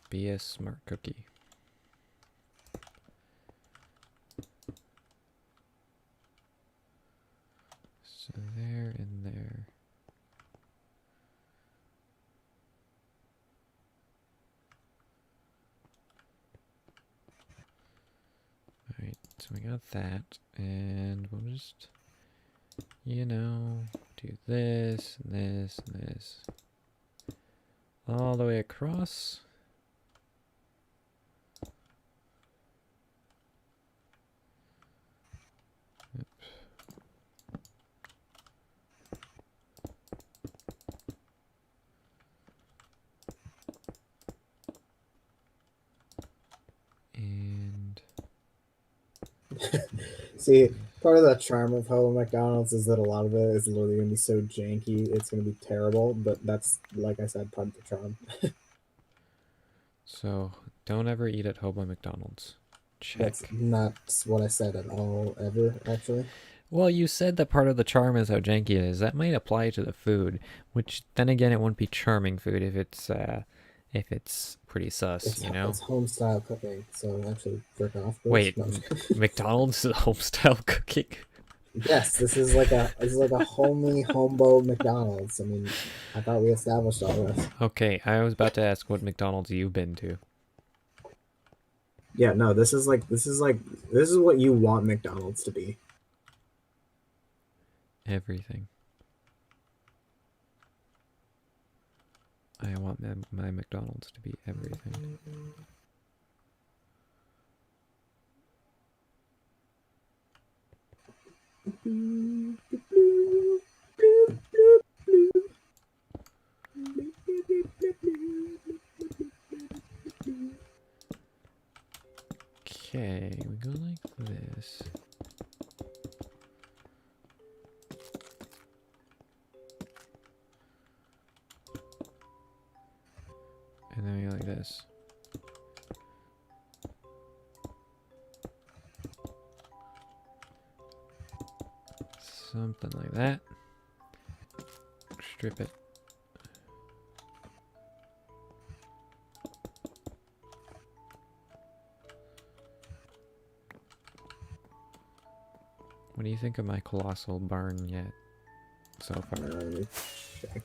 Be a smart cookie. So there and there. So we got that, and we'll just, you know, do this, and this, and this. All the way across. And See, part of the charm of Hello McDonald's is that a lot of it is literally going to be so janky, it's going to be terrible. But that's, like I said, part of the charm. so don't ever eat at Hobo McDonald's. Check. That's not what I said at all, ever, actually. Well, you said that part of the charm is how janky it is. That might apply to the food, which then again, it wouldn't be charming food if it's pretty sus, you know? It's home style cooking, so actually jerk off. Please. Wait, No. McDonald's is home style cooking? Yes, this is like a homely homebo McDonald's. I mean, I thought we established all this. Okay, I was about to ask what McDonald's you've been to. Yeah, no, this is what you want McDonald's to be. Everything. I want my McDonald's to be everything. Okay, we go like this. And then we go like this. Something like that. Strip it. What do you think of my colossal barn yet so far? Let me check.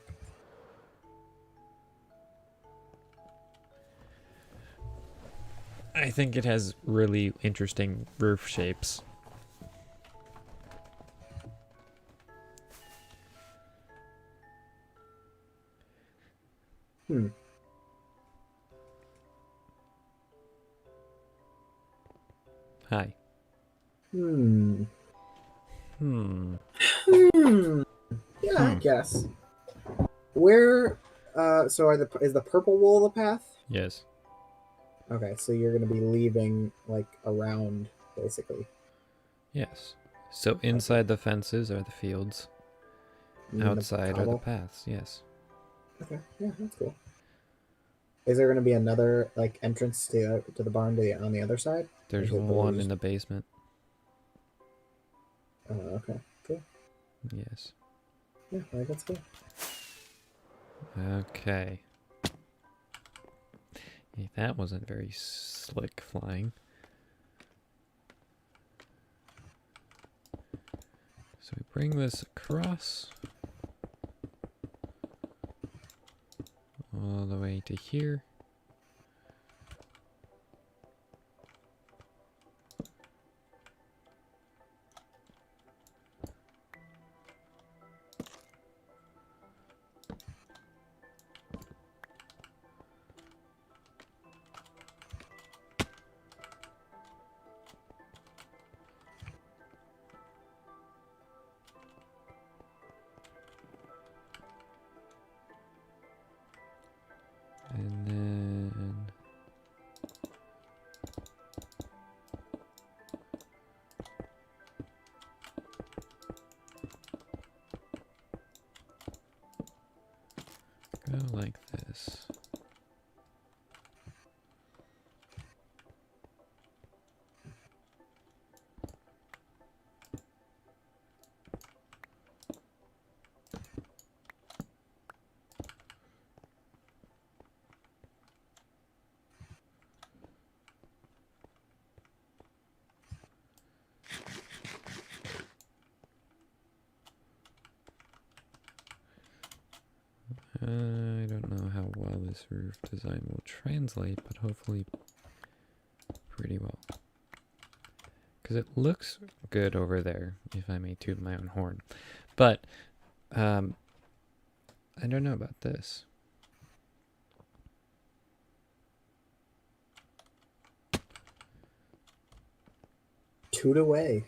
I think it has really interesting roof shapes. Hi. Hmm. Yeah, I guess. Where? So is the purple wool the path? Yes. Okay, so you're gonna be leaving like around, basically. Yes. So inside the fences are the fields. You mean the Outside are the cobble? paths. Yes. Okay, yeah, that's cool. Is there gonna be another like entrance to the barn on the other side? There's Okay, but one we'll in the basement. okay, cool. Yes. Yeah, I think that's cool. Okay. Hey, that wasn't very slick flying. So we bring this across all the way to here. And then go like this. I don't know how well this roof design will translate, but hopefully pretty well. because it looks good over there, if I may toot my own horn. But I don't know about this. Toot away.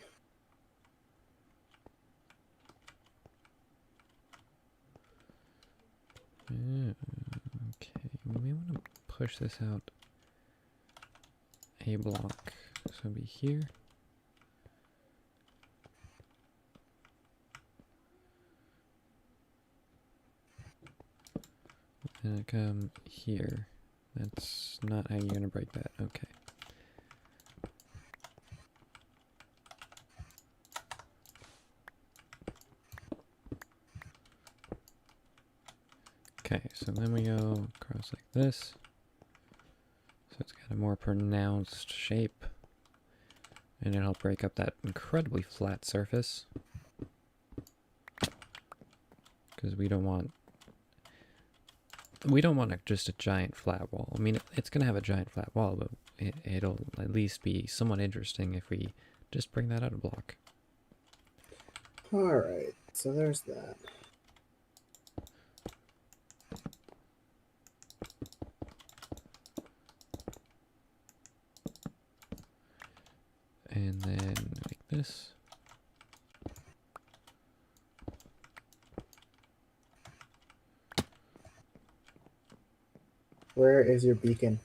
Yeah, okay, we may want to push this out a block. So it'll be here. And come here. That's not how you're going to break that. Okay. Okay, so then we go across like this. So it's got a more pronounced shape. And it'll break up that incredibly flat surface. Because we don't want just a giant flat wall. I mean, it's going to have a giant flat wall, but it'll at least be somewhat interesting if we just bring that out a block. Alright, so there's that. And then like this. Where is your beacon?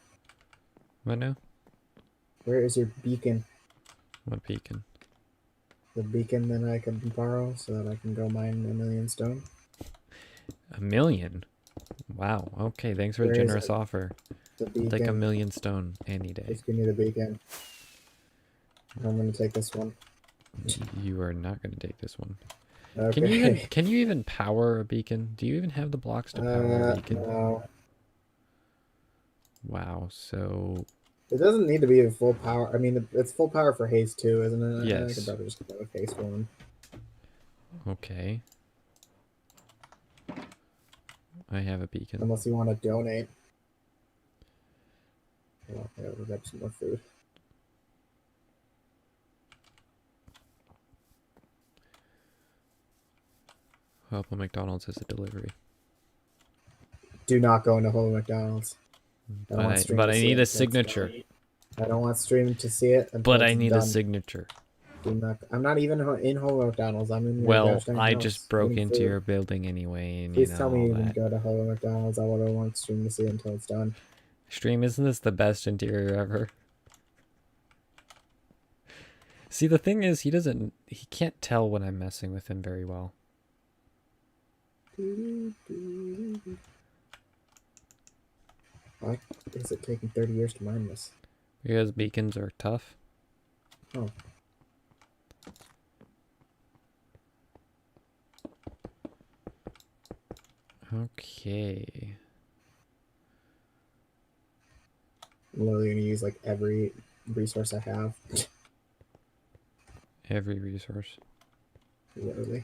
What now? Where is your beacon? What beacon? The beacon that I can borrow so that I can go mine 1,000,000 stone. 1,000,000? Wow. Okay, thanks for the Where is generous it? offer. The I'll beacon. take 1,000,000 stone any day. Just give me the beacon. I'm gonna take this one. You are not going to take this one. Okay. Can you even power a beacon? Do you even have the blocks to power a beacon? No. Wow. So It doesn't need to be a full power. I mean, it's full power for haste too, isn't it? I Yes. could probably just go with haste one. okay. I have a beacon. Unless you want to donate. Well, yeah, we'll grab some more food. Hope McDonald's has a delivery. Do not go into Holy McDonald's. I don't want stream But to I see need it a until it's signature. done. I don't want stream to see it. Until But I it's need done. a signature. Do not. I'm not even in Holy McDonald's. I'm in. your Well, gosh dang I house just broke eating into food. your building anyway, and Please you know tell me all you even that. go to Holy McDonald's. I would want stream to see it until it's done. Stream, isn't this the best interior ever? See, the thing is, he can't tell when I'm messing with him very well. Why is it taking 30 years to mine this? Because beacons are tough. Oh. Okay. I'm literally gonna use like every resource I have. Every resource. Literally.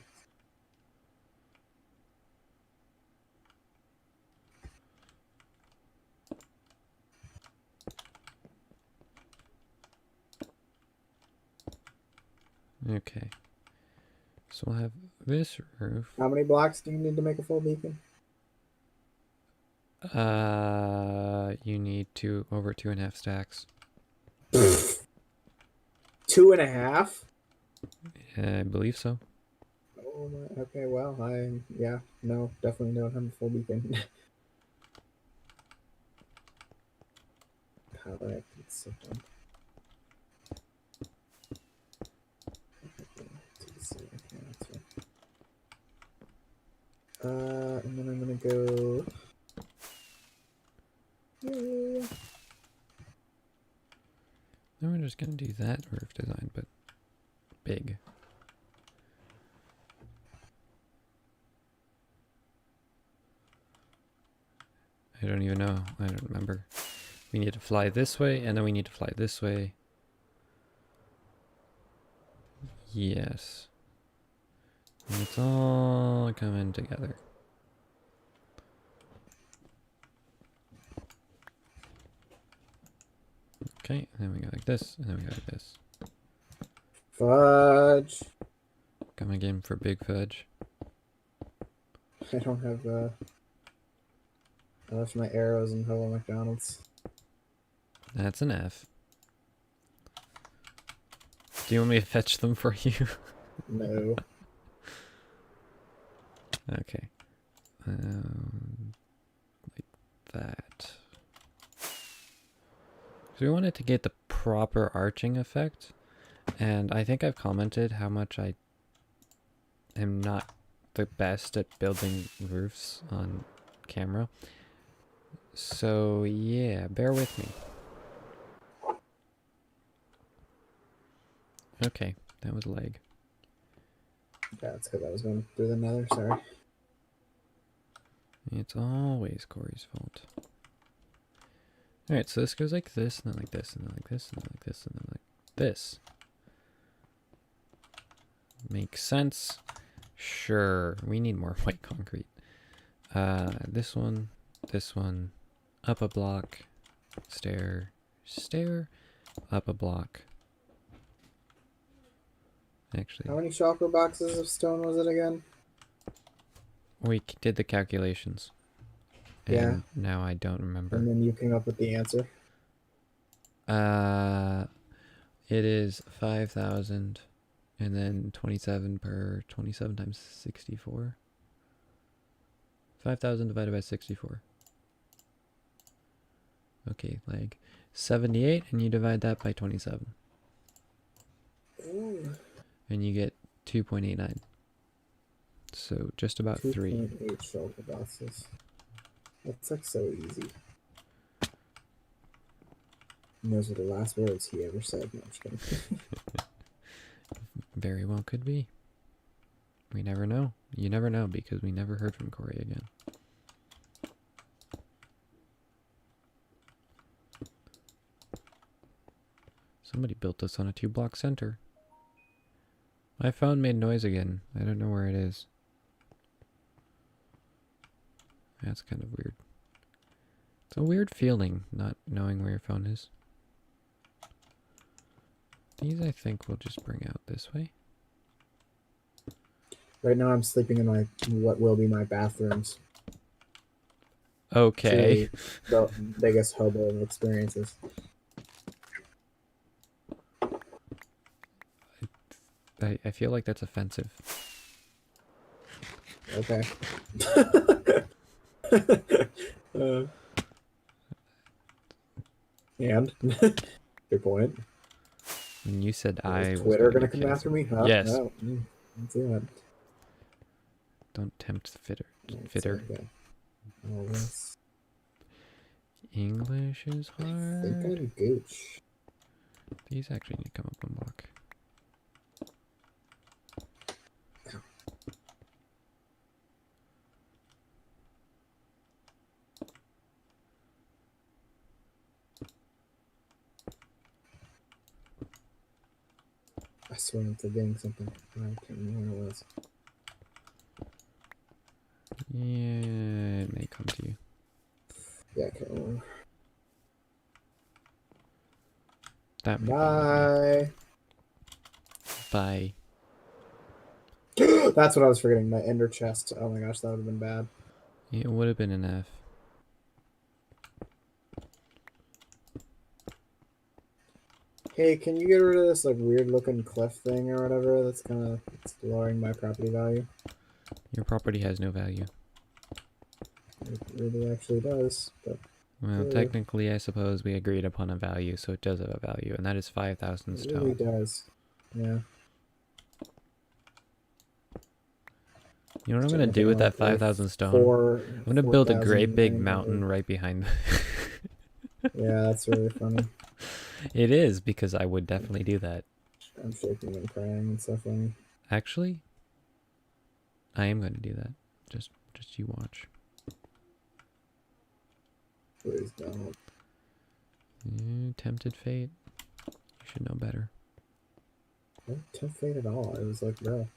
Okay. So we'll have this roof. How many blocks do you need to make a full beacon? You need over 2.5 stacks. 2.5? I believe so. Oh my, okay, well, no, definitely don't have a full beacon. How do I have to sit down? And then I'm gonna go. Yeah. Then we're just gonna do that roof design, but big. I don't even know. I don't remember. We need to fly this way, and then we need to fly this way. Yes. And it's all coming together. Okay, and then we go like this, and then we go like this. Fudge. Come again for Big Fudge. I don't have I left my arrows in Hello McDonald's. That's an F. Do you want me to fetch them for you? No. Okay. Like that. So we wanted to get the proper arching effect, and I think I've commented how much I am not the best at building roofs on camera. So yeah, bear with me. Okay, that was lag. Yeah, that's because I was going through the nether, sorry. It's always Corey's fault. Alright, so this goes like this, and then like this, and then like this, and then like this, and then like this. Makes sense. Sure, we need more white concrete. This one, up a block, stair, up a block. Actually, How many shulker boxes of stone was it again? we did the calculations. And Yeah. now I don't remember. And then you came up with the answer. It is 5,000, and then 27 per 27 times 64. 5,000 divided by 64. Okay, like 78, and you divide that by 27, Ooh. and you get 2.89. So just about 3. 2.8 shulker boxes. That's like so easy. And those were the last words he ever said. No, I'm just kidding. Very well could be. We never know. You never know, because we never heard from Corey again. Somebody built this on a 2-block center. My phone made noise again. I don't know where it is. That's kind of weird. It's a weird feeling, not knowing where your phone is. These I think we'll just bring out this way. Right now I'm sleeping in my what will be my bathrooms. Okay. The biggest hobo of experiences. I feel like that's offensive. Okay. And good point. When you said Is was Twitter gonna get come after canceled. me? Huh? Yes. No. Let's do it. Don't tempt the fitter. It's Fitter. okay. All this. English is I think hard. I'm gooch. These actually need to come up one block. I swear I'm forgetting something. I can't remember what it was. Yeah, it may come to you. Yeah, I can't remember. That may be Bye. Bye. That's what I was forgetting. My ender chest. Oh my gosh, that would have been bad. It would have been an F. Hey, can you get rid of this like weird looking cliff thing or whatever? That's kind of lowering my property value. Your property has no value. It really actually does. But Well, Good. technically, I suppose we agreed upon a value, so it does have a value, and that is 5,000 it really stone. does. Yeah. You know what I'm So gonna do with that like 5,000 stone? I'm gonna build a great big mountain right behind. Yeah, that's really funny. It is, because I would definitely do that. I'm shaking and crying and stuff funny. Actually, I am gonna do that. Just you watch. Please don't. Tempted fate. You should know better. I didn't tempt fate at all. It was like, bro.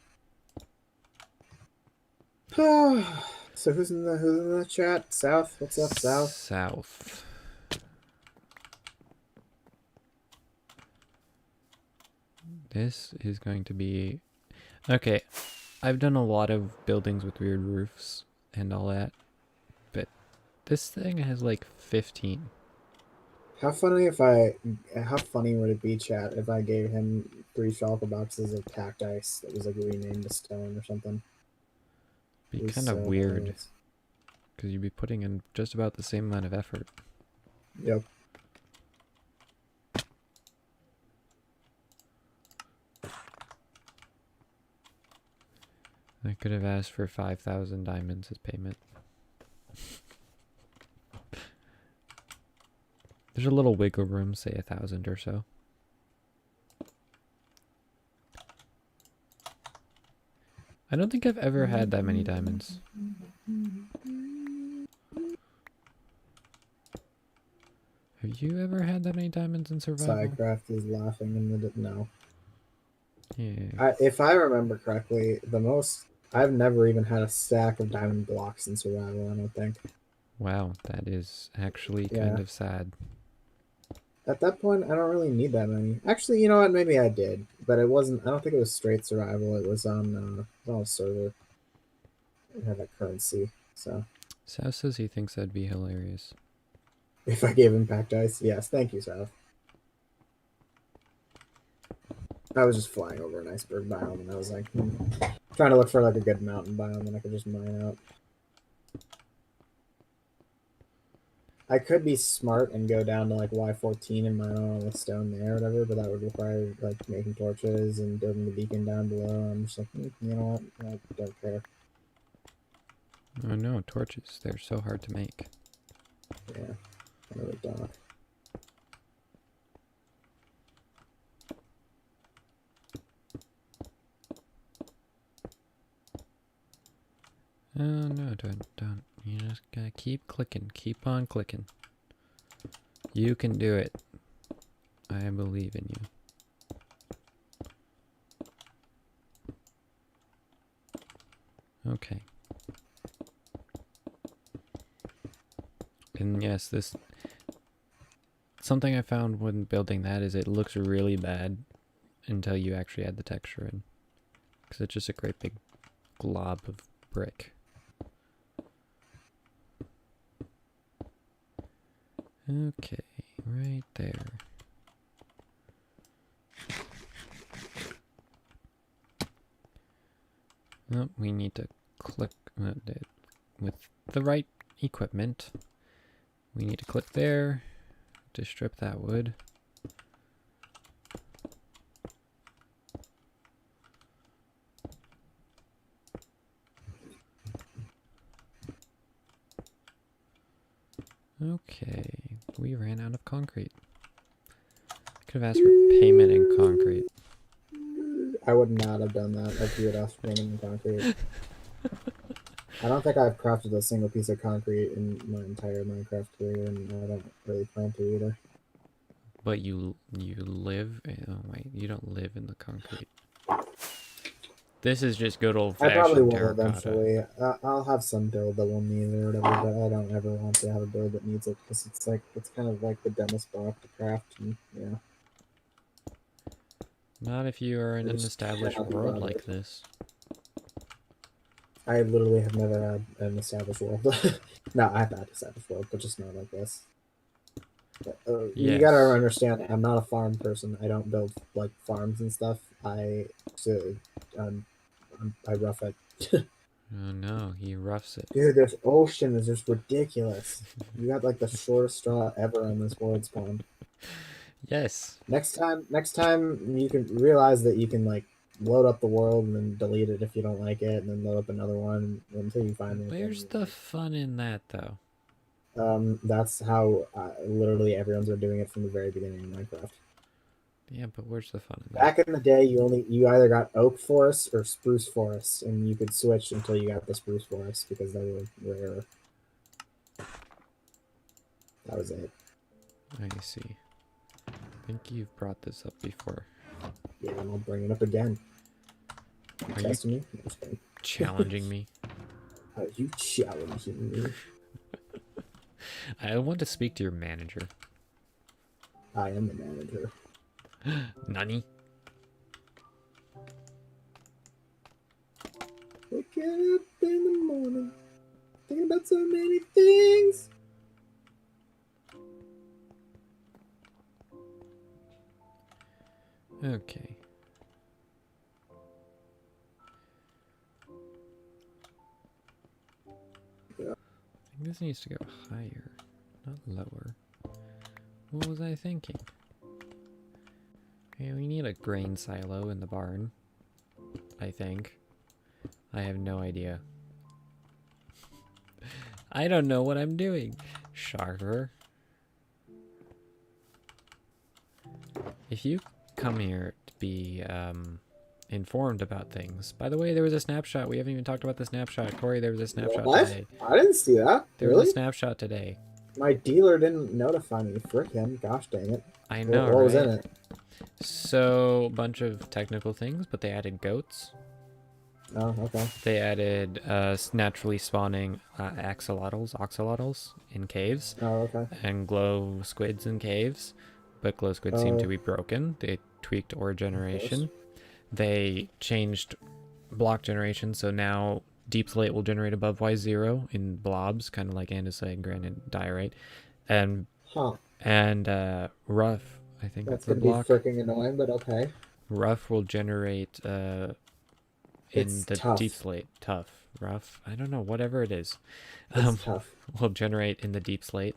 So who's in the chat? South? What's up, South? South. This is going to be... Okay, I've done a lot of buildings with weird roofs and all that, but this thing has like 15. How funny would it be, chat, if I gave him 3 shulker boxes of cacti that was like renamed to stone or something? Be It'd kind so of weird, hilarious. because you'd be putting in just about the same amount of effort. Yep. I could have asked for 5,000 diamonds as payment. There's a little wiggle room, say 1,000 or so. I don't think I've ever had that many diamonds. Have you ever had that many diamonds in survival? Sidecraft is laughing in the no. Yeah. If I remember correctly, I've never even had a stack of diamond blocks in survival. I don't think. Wow, that is actually Yeah. kind of sad. At that point, I don't really need that many. Actually, you know what? Maybe I did, but it wasn't. I don't think it was straight survival. It was on a server. It had that currency. So South says he thinks that'd be hilarious. if I gave him packed ice, yes, thank you, South. I was just flying over an iceberg biome, and I was like trying to look for like a good mountain biome that I could just mine out. I could be smart and go down to like Y14 and mine all the stone there or whatever, but that would require like making torches and building the beacon down below. I'm just like, you know what? I don't care. Oh no, torches. They're so hard to make. Yeah, I really don't. Oh no, don't. You just gotta keep clicking. Keep on clicking. You can do it. I believe in you. Okay. And yes, this... Something I found when building that is it looks really bad until you actually add the texture in. Because it's just a great big glob of brick. Okay, right there. Oh, we need to click with the right equipment. We need to click there to strip that wood. Okay, we ran out of concrete. Could have asked for payment in concrete. I would not have done that if you had asked for painting in concrete. I don't think I've crafted a single piece of concrete in my entire Minecraft career, and I don't really plan to either. But you live... Oh wait, you don't live in the concrete. This is just good I old-fashioned probably will terracotta. eventually. I'll have some build that will need it or whatever, but I don't ever want to have a build that needs it because it's kind of like the dumbest block to craft, and yeah. Not if you are in an Just established cannot be world bothered. like this. I literally have never had an established world. No, I've had established world, but just not like this. You Yes. gotta understand, I'm not a farm person. I don't build like farms and stuff. I rough it. Oh no, he roughs it. Dude, this ocean is just ridiculous. You got like the shortest straw ever on this world spawn. Yes. Next time you can realize that you can like load up the world and then delete it if you don't like it, and then load up another one until you find anything. Where's the fun in that though? That's how literally everyone's been doing it from the very beginning of Minecraft. Yeah, but where's the fun in that? Back in the day, you either got oak forest or spruce forest, and you could switch until you got the spruce forest because they were rarer. That was it. I see. I think you've brought this up before. Yeah, and I'll bring it up again. Are you Testing me? No, just kidding. challenging me? Are you challenging me? I want to speak to your manager. I am the manager. Nani? Okay. Yeah. I think this needs to go higher, not lower. What was I thinking? Okay, we need a grain silo in the barn. I think. I have no idea. I don't know what I'm doing. Sharper. If you come here to be informed about things. By the way, there was a snapshot. We haven't even talked about the snapshot. Corey, there was a snapshot What? today. I didn't see that. There was Really? a snapshot today. My dealer didn't notify me. Frick him. Gosh dang it. I know, What was right? in it? So, a bunch of technical things, but they added goats. Oh, okay. They added naturally spawning axolotls in caves, Oh, okay. and glow squids in caves. But glow squids seem to Oh. be broken. They tweaked ore Of generation. course. They changed block generation, so now deep slate will generate above Y0 in blobs, kind of like andesite, granite, diorite, and Huh. rough. I think That's that's the gonna be block. freaking annoying, but okay. Rough will generate in It's the tough. deep slate. Tough, rough. I don't know. Whatever it is, It's tough. will generate in the deep slate,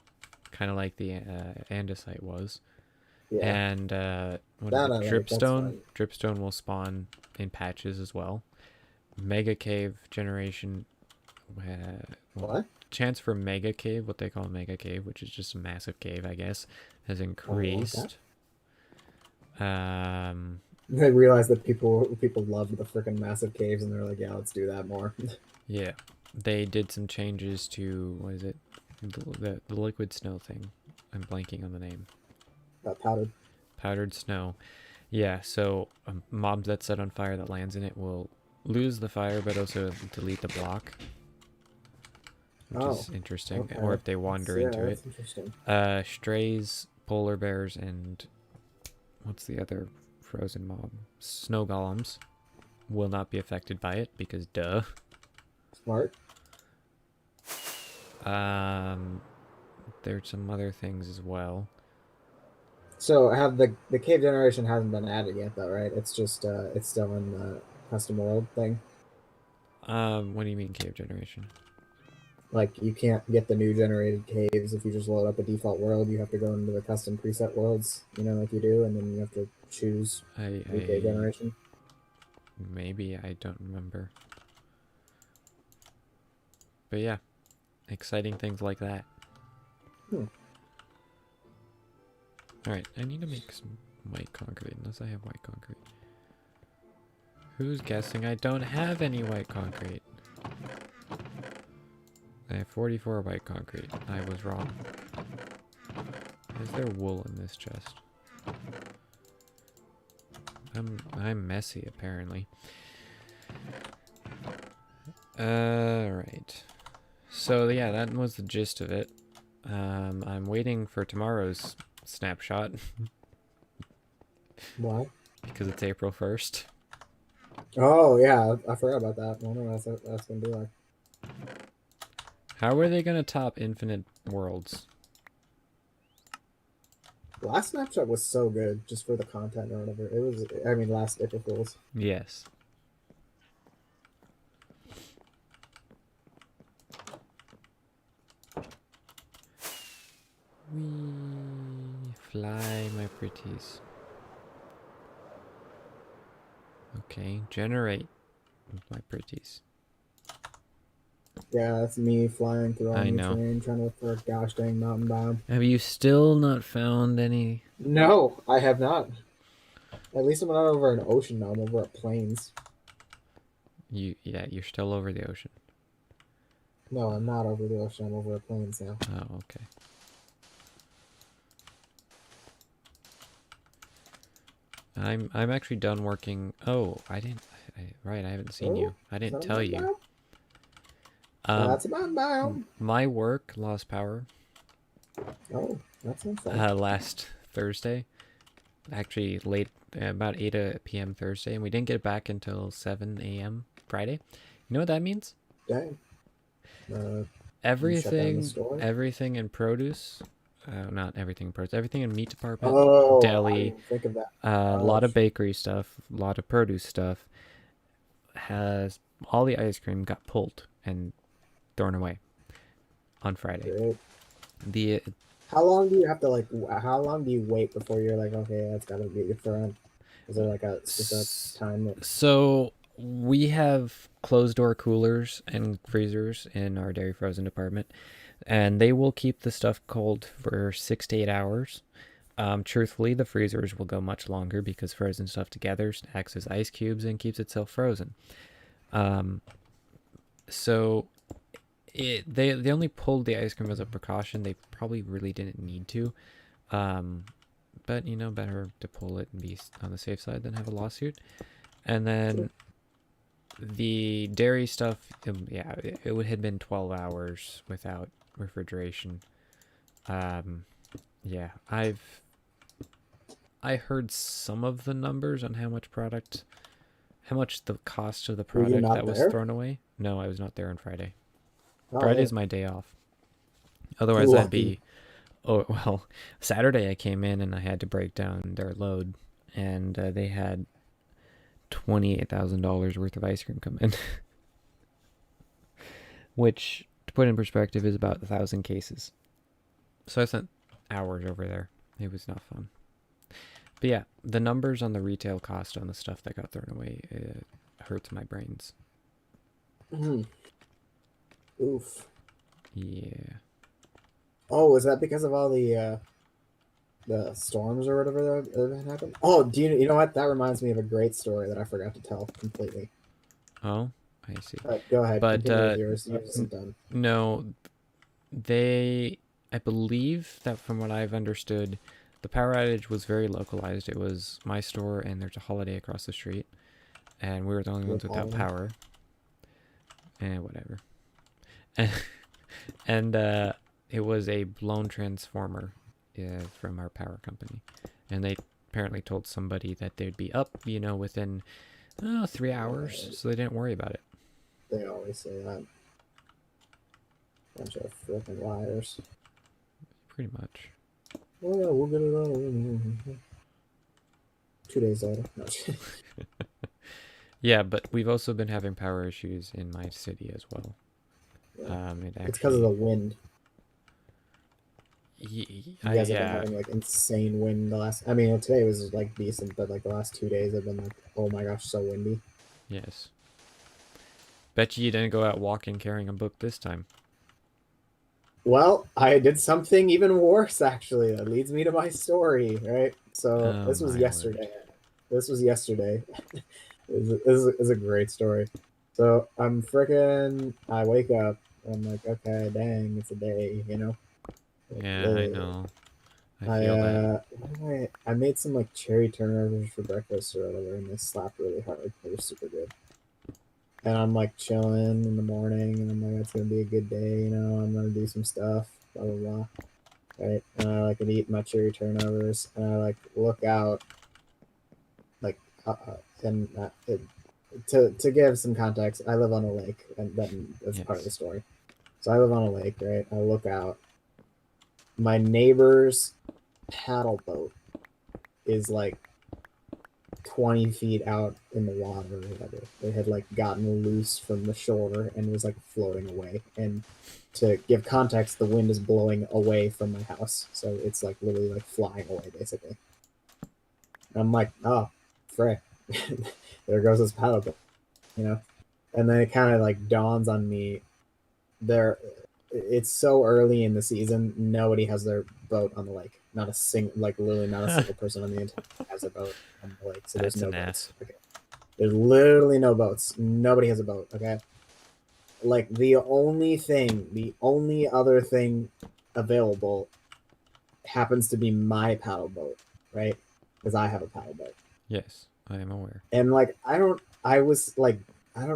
kind of like the andesite was. Yeah. And what is That it? I like, that's Dripstone. fine. Dripstone will spawn in patches as well. Mega cave generation. What? Chance for mega cave, what they call mega cave, which is just a massive cave, I guess, has increased. They realized that people loved the freaking massive caves, and they're like, yeah, let's do that more. Yeah, they did some changes to what is it? The liquid snow thing. I'm blanking on the name. Powdered. Powdered snow. Yeah, so a mob that's set on fire that lands in it will lose the fire, but also delete the block, which is interesting. Okay. Or if they wander into it. That's interesting. Strays, polar bears, and what's the other frozen mob? Snow golems will not be affected by it because duh. Smart. There's some other things as well. So have the cave generation hasn't been added yet though, right? It's just it's still in the custom world thing. What do you mean cave generation? Like you can't get the new generated caves if you just load up a default world. You have to go into the custom preset worlds, like you do, and then you have to choose new cave generation. Maybe, I don't remember. But yeah, exciting things like that. Alright, I need to make some white concrete, unless I have white concrete. Who's guessing I don't have any white concrete? I have 44 white concrete. I was wrong. Is there wool in this chest? I'm messy, apparently. Alright. So yeah, that was the gist of it. I'm waiting for tomorrow's snapshot. Why? Because it's April 1st. Oh yeah, I forgot about that. I wonder what that's gonna be like. How are they gonna top Infinite Worlds? Last snapshot was so good, just for the content or whatever. It was. I mean, last April Fools. Yes. We fly, my pretties. Okay, generate, my pretties. Yeah, that's me flying through all I new know. terrain, trying to look for a gosh dang mountain biome. Have you still not found any? No, I have not. At least I'm not over an ocean now. I'm over at plains. Yeah, you're still over the ocean. No, I'm not over the ocean. I'm over at plains now. Oh, okay. I'm actually done working. Oh, right, I haven't seen you. I didn't tell you. That's a mountain biome. My work lost power Oh, that sounds fun. last Thursday. Actually, late, about 8 p.m. Thursday, and we didn't get it back until 7 a.m. Friday. You know what that means? Dang. Everything, store? everything in produce not everything produce, everything in meat department, Oh, I deli, didn't think of that. a lot of Gosh, bakery stuff, a lot of produce stuff. Has all the ice cream got pulled and thrown away on Friday. great. The How long do you have to like? How long do you wait before you're like, okay, that's gotta be thrown? Is there like a specific time that? So we have closed door coolers and freezers in our dairy frozen department, and they will keep the stuff cold for 6 to 8 hours. Truthfully, the freezers will go much longer because frozen stuff together acts as ice cubes and keeps itself frozen. Um, so they only pulled the ice cream as a precaution. They probably really didn't need to. Um, but better to pull it and be on the safe side than have a lawsuit. And then the dairy stuff, yeah, it would have been 12 hours without refrigeration. Yeah, I heard some of the numbers on how much the cost of the Were you product not that was there? thrown away. No, I was not there on Friday. Oh, Friday's yeah. my day off. Otherwise, I'd Lucky. be. Oh well, Saturday I came in and I had to break down their load, and they had $28,000 worth of ice cream come in, which, to put in perspective, is about 1,000 cases. So I spent hours over there. It was not fun. But yeah, the numbers on the retail cost on the stuff that got thrown away, it hurts my brains. Mhm. Oof. Yeah. Oh, is that because of all the storms or whatever that happened? Oh, you know what? That reminds me of a great story that I forgot to tell completely. Oh, I see. Go ahead, But continue with yours. Yours isn't done. no, I believe that from what I've understood, the power outage was very localized. It was my store and there's a Holiday across the street, and we were the only ones Rip without Holiday. power. And whatever. And it was a blown transformer from our power company, and they apparently told somebody that they'd be up, within 3 hours, so they didn't worry about it. They always say that. Bunch of freaking liars. Pretty much. Oh yeah, we'll get it on. 2 days later. No. Yeah, but we've also been having power issues in my city as well. Yeah. It It's because of the actually, wind. You guys have been having like insane wind the last. I mean, today was like decent, but like the last 2 days have been like, oh my gosh, so windy. yes. Bet you didn't go out walking carrying a book this time. Well, I did something even worse actually. That leads me to my story, right? So Oh this was my yesterday. word. This was yesterday. This is a great story. So I wake up. I'm like, okay, dang, it's a day, you know. Yeah, I know. I I feel that. I made some like cherry turnovers for breakfast or whatever, and they slapped really hard. They were super good. And I'm like chilling in the morning, and I'm like, it's gonna be a good day, you know. I'm gonna do some stuff, blah blah blah. Right? And I like eat my cherry turnovers, and I like look out, like, and to give some context, I live on a lake, and that's part of the Yes. story. So I live on a lake, right? I look out. My neighbor's paddle boat is like 20 feet out in the water or whatever. It had like gotten loose from the shore and was like floating away. And to give context, the wind is blowing away from my house, so it's like literally like flying away basically. And I'm like, oh, frick, there goes this paddle boat, you know. And then it kind of like dawns on me, there. It's so early in the season, nobody has their boat on the lake. Not a single, like literally not a single person on the entire has a boat on the lake. So there's That's no an boats. ass. Okay. There's literally no boats. Nobody has a boat. Okay. Like the only other thing available happens to be my paddle boat, right? Because I have a paddle boat. Yes, I am aware. And like I don't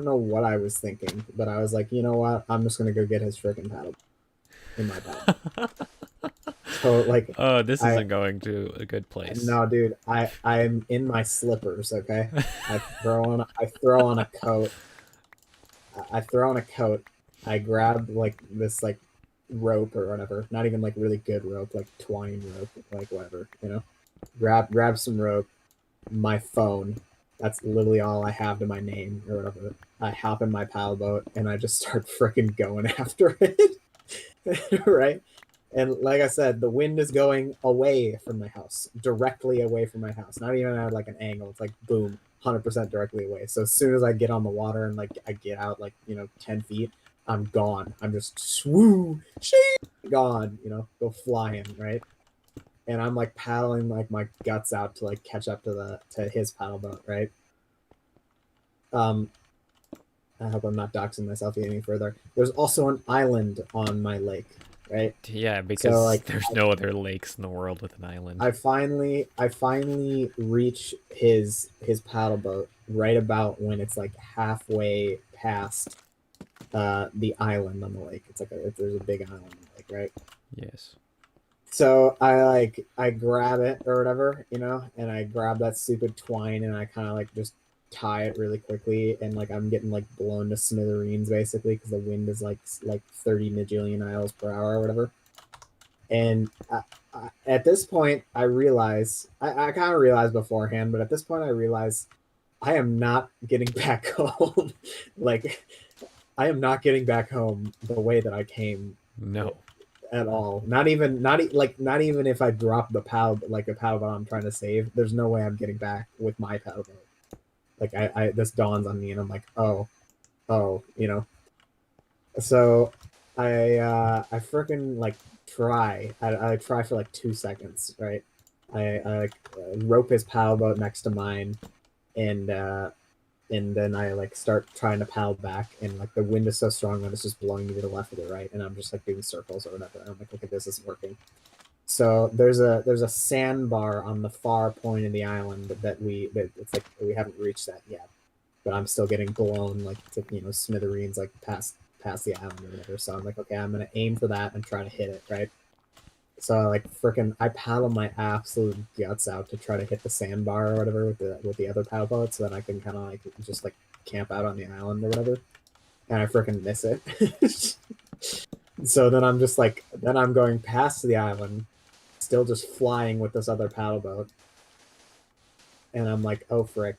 know what I was thinking, but I was like, you know what? I'm just gonna go get his freaking paddle in my paddle. So like Oh, this I isn't going to a good place. no dude, I'm in my slippers, okay? I throw on a coat. I throw on a coat. I grab like this like rope or whatever. Not even like really good rope, like twine rope, like whatever, you know. Grab some rope, my phone. That's literally all I have to my name or whatever. I hop in my paddle boat and I just start freaking going after it. Right? And like I said, the wind is going away from my house, directly away from my house. Not even at like an angle. It's like boom, 100% directly away. So as soon as I get on the water and like I get out like 10 feet, I'm gone. I'm just swoo, gone. Go flying, right? And I'm like paddling like my guts out to like catch up to his paddle boat, right? I hope I'm not doxing myself any further. There's also an island on my lake, right? Yeah, because So, like, there's no other lakes in the world with an island. I finally reach his paddle boat right about when it's like halfway past the island on the lake. It's like there's a big island on the lake, right? Yes. So I grab it or whatever, and I grab that stupid twine and I kind of like just tie it really quickly, and like I'm getting like blown to smithereens basically because the wind is like 30 majillion miles per hour or whatever. And at this point, I realize I kind of realized beforehand, but at this point, I realize I am not getting back home. Like I am not getting back home the way that I came. No. At all. Not even if I drop the paddle boat I'm trying to save. There's no way I'm getting back with my paddle boat. Like I this dawns on me and I'm like, oh, So I freaking like try. I try for like 2 seconds, right? I like rope his paddle boat next to mine, and then I like start trying to paddle back, and like the wind is so strong that it's just blowing me to the left or the right, and I'm just like doing circles or whatever. And I'm like, okay, this isn't working. So there's a sandbar on the far point of the island that it's like we haven't reached that yet, but I'm still getting blown like to smithereens like past the island or whatever. So I'm like, okay, I'm gonna aim for that and try to hit it, right? So I paddle my absolute guts out to try to hit the sandbar or whatever with the other paddle boat, so that I can kind of like just like camp out on the island or whatever, and I freaking miss it. So then I'm going past the island, still just flying with this other paddle boat, and I'm like, oh frick,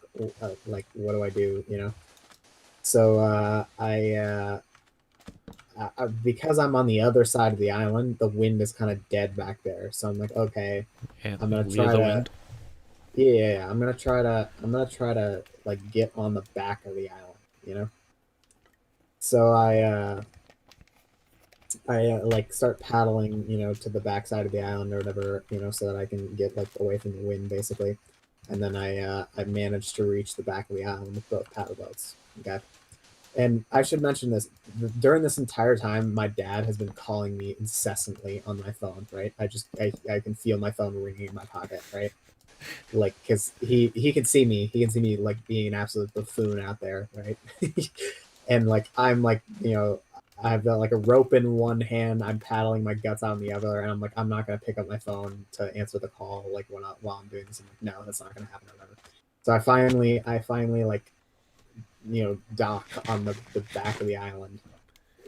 like what do I do, So because I'm on the other side of the island, the wind is kind of dead back there. So I'm like, okay, And I'm gonna try to. wind. Yeah, I'm gonna try to like get on the back of the island, So I like start paddling, to the back side of the island or whatever, so that I can get like away from the wind basically. And then I managed to reach the back of the island with both paddle boats. Okay. And I should mention this, during this entire time, my dad has been calling me incessantly on my phone, right? I can feel my phone ringing in my pocket, right? Like, because he can see me. He can see me, like, being an absolute buffoon out there, right? And, like, I'm, like, I have, like, a rope in one hand. I'm paddling my guts out in the other. And I'm, like, I'm not going to pick up my phone to answer the call, like, while I'm doing this. I'm like, no, that's not going to happen or whatever. So I finally, like, dock on the back of the island,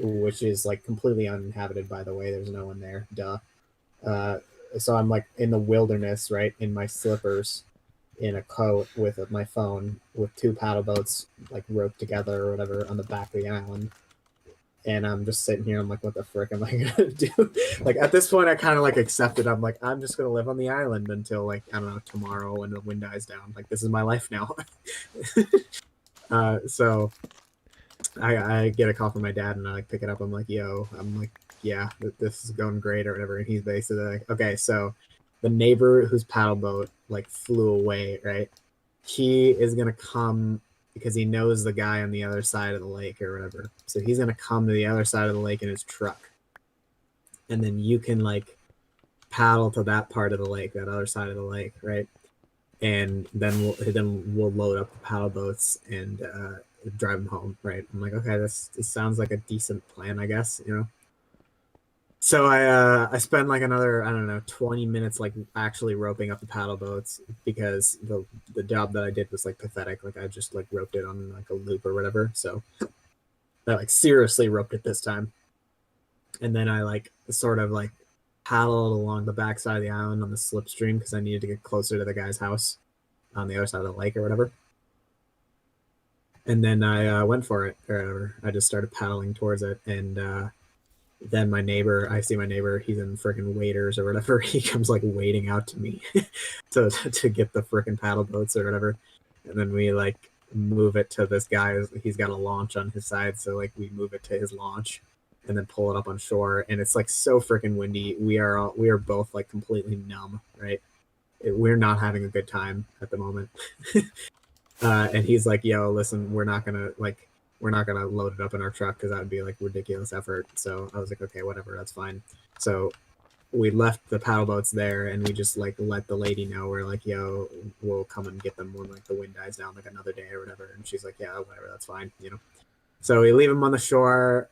which is like completely uninhabited, by the way. There's no one there, duh. So I'm like in the wilderness, right, in my slippers, in a coat with my phone, with two paddle boats like roped together or whatever on the back of the island, and I'm just sitting here. I'm like, what the frick am I gonna do? Like at this point I kind of like accepted. I'm like, I'm just gonna live on the island until like, I don't know, tomorrow when the wind dies down. Like this is my life now. So I get a call from my dad and I like pick it up. I'm like, yo, yeah, this is going great or whatever. And he's basically like, okay, so the neighbor whose paddle boat like flew away, right? He is gonna come because he knows the guy on the other side of the lake or whatever. So he's gonna come to the other side of the lake in his truck, and then you can like paddle to that part of the lake, that other side of the lake, right? And then we'll load up the paddle boats and drive them home, right? I'm like, okay, this sounds like a decent plan, I guess, So I spend like another, I don't know, 20 minutes like actually roping up the paddle boats, because the job that I did was like pathetic. Like I just like roped it on like a loop or whatever. So I like seriously roped it this time. and then I like sort of like paddled along the backside of the island on the slipstream because I needed to get closer to the guy's house on the other side of the lake or whatever. And then I went for it or whatever. I just started paddling towards it, and then I see my neighbor. He's in freaking waders or whatever. He comes like wading out to me to get the freaking paddle boats or whatever, and then we like move it to this guy. He's got a launch on his side, so like we move it to his launch, and then pull it up on shore. And it's like so freaking windy. We are both like completely numb, right? We're not having a good time at the moment. And he's like, "Yo, listen, we're not gonna load it up in our truck because that would be like ridiculous effort." So I was like, "Okay, whatever, that's fine." So we left the paddle boats there, and we just like let the lady know we're like, "Yo, we'll come and get them when like the wind dies down, like another day or whatever." And she's like, "Yeah, whatever, that's fine," you know. So we leave him on the shore.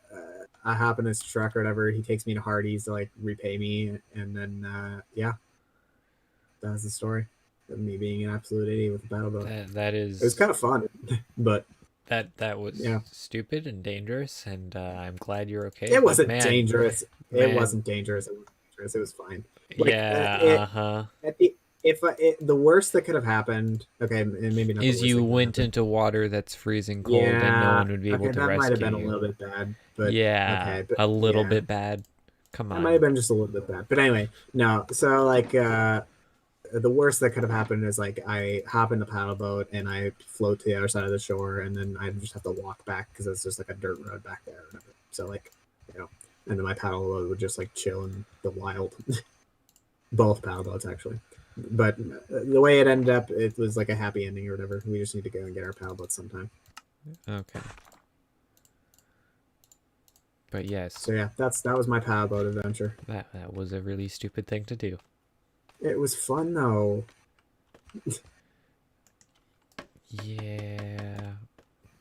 I hop in his truck or whatever. He takes me to Hardee's to like repay me, and then yeah, that's the story of me being an absolute idiot with the paddle boat. That is. It was kind of fun, but that was stupid and dangerous, and I'm glad you're okay. It wasn't man, dangerous. Man. It wasn't dangerous. It was dangerous. It was fine. Like, yeah. The worst that could have happened, okay, and maybe not. Is you went into water that's freezing cold, and no one would be able to rescue you. That might have been a little bit bad, but yeah, a little bit bad. Come on, that might have been just a little bit bad, but anyway, no. So like, the worst that could have happened is like I hop in the paddle boat and I float to the other side of the shore, and then I just have to walk back because it's just like a dirt road back there or whatever. So like, you know, and then my paddle boat would just like chill in the wild. Both paddle boats actually, but the way it ended up, it was like a happy ending or whatever. We just need to go and get our paddle boats sometime. Okay. But yes. So yeah, that was my paddle boat adventure. That was a really stupid thing to do. It was fun though. Yeah,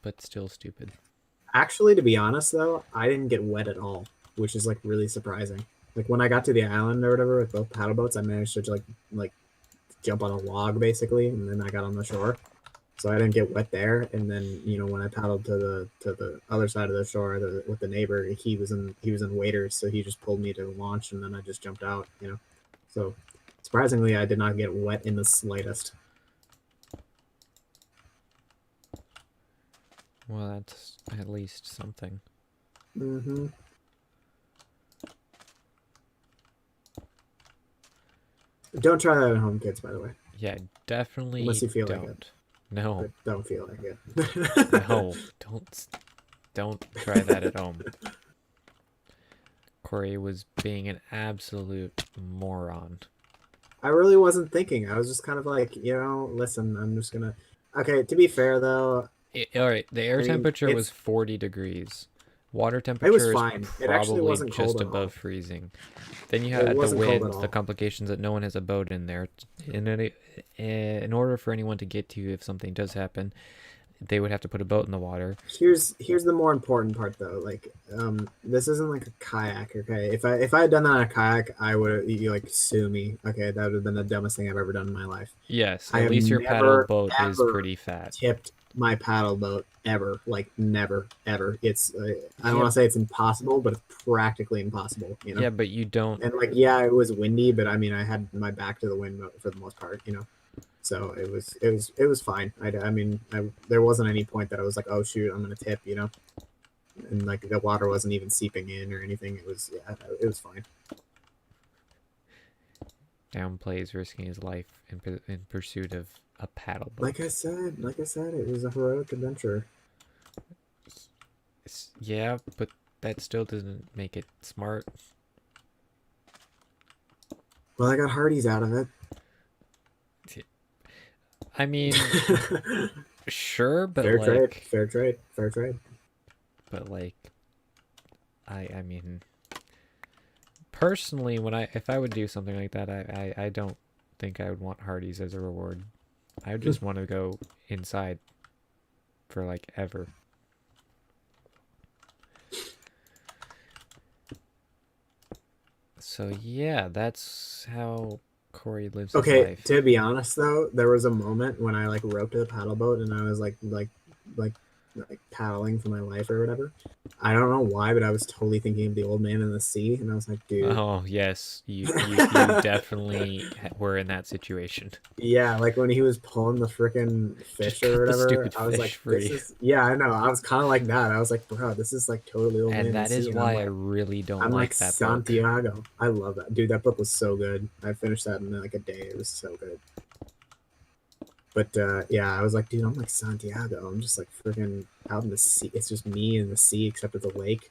but still stupid. Actually, to be honest though, I didn't get wet at all, which is like really surprising. Like when I got to the island or whatever with both paddle boats, I managed to like jump on a log basically, and then I got on the shore. So I didn't get wet there. And then, you know, when I paddled to the other side of the shore with the neighbor, he was in waders, so he just pulled me to the launch, and then I just jumped out, you know. So surprisingly, I did not get wet in the slightest. Well, that's at least something. Mm-hmm. Don't try that at home, kids, by the way. Yeah, definitely unless you feel don't. like it. No. But don't feel like it. No, don't try that at home. Corey was being an absolute moron. I really wasn't thinking. I was just kind of like, you know, listen, I'm just gonna. Okay, to be fair though. All right, the air temperature was 40 degrees. Water temperature it was fine. Is it actually probably wasn't cold just at above all. freezing. Then you had the wind, the complications that no one has a boat in there. In order for anyone to get to you if something does happen, they would have to put a boat in the water. Here's the more important part though. Like, this isn't like a kayak, okay? If I had done that on a kayak, I would like sue me. Okay, that would have been the dumbest thing I've ever done in my life. Yes, at least your paddle boat is pretty fat. Tipped my paddle boat ever, like never ever. It's I don't want to say it's impossible, but it's practically impossible, you know. Yeah, but you don't. And like, yeah, it was windy, but I mean, I had my back to the wind for the most part, you know. So it was fine. There wasn't any point that I was like, oh shoot, I'm gonna tip, you know. And like the water wasn't even seeping in or anything. It was fine. Downplays risking his life in pursuit of a paddle boat. Like I said, it was a heroic adventure. Yeah, but that still doesn't make it smart. Well, I got Hardee's out of it. I mean, sure, but fair trade. But like, I mean, personally, if I would do something like that, I don't think I would want Hardee's as a reward. I would just want to go inside for like ever. So yeah, that's how Corey lives his life. Okay, to be honest though, there was a moment when I like roped to the paddle boat and I was like like paddling for my life or whatever. I don't know why, but I was totally thinking of the old man in the sea, and I was like, dude. Oh yes, you definitely were in that situation. Yeah, like when he was pulling the freaking Just fish or cut the whatever, stupid I was fish like, this free. is, yeah, I know. I was kind of like that. I was like, bro, this is like totally old man And in the that is sea. And why I really don't I'm like like that book. Santiago. I love that. Dude, that book was so good. I finished that in like a day. It was so good. But yeah, I was like, dude, I'm like Santiago. I'm just like freaking out in the sea. It's just me in the sea, except it's a lake.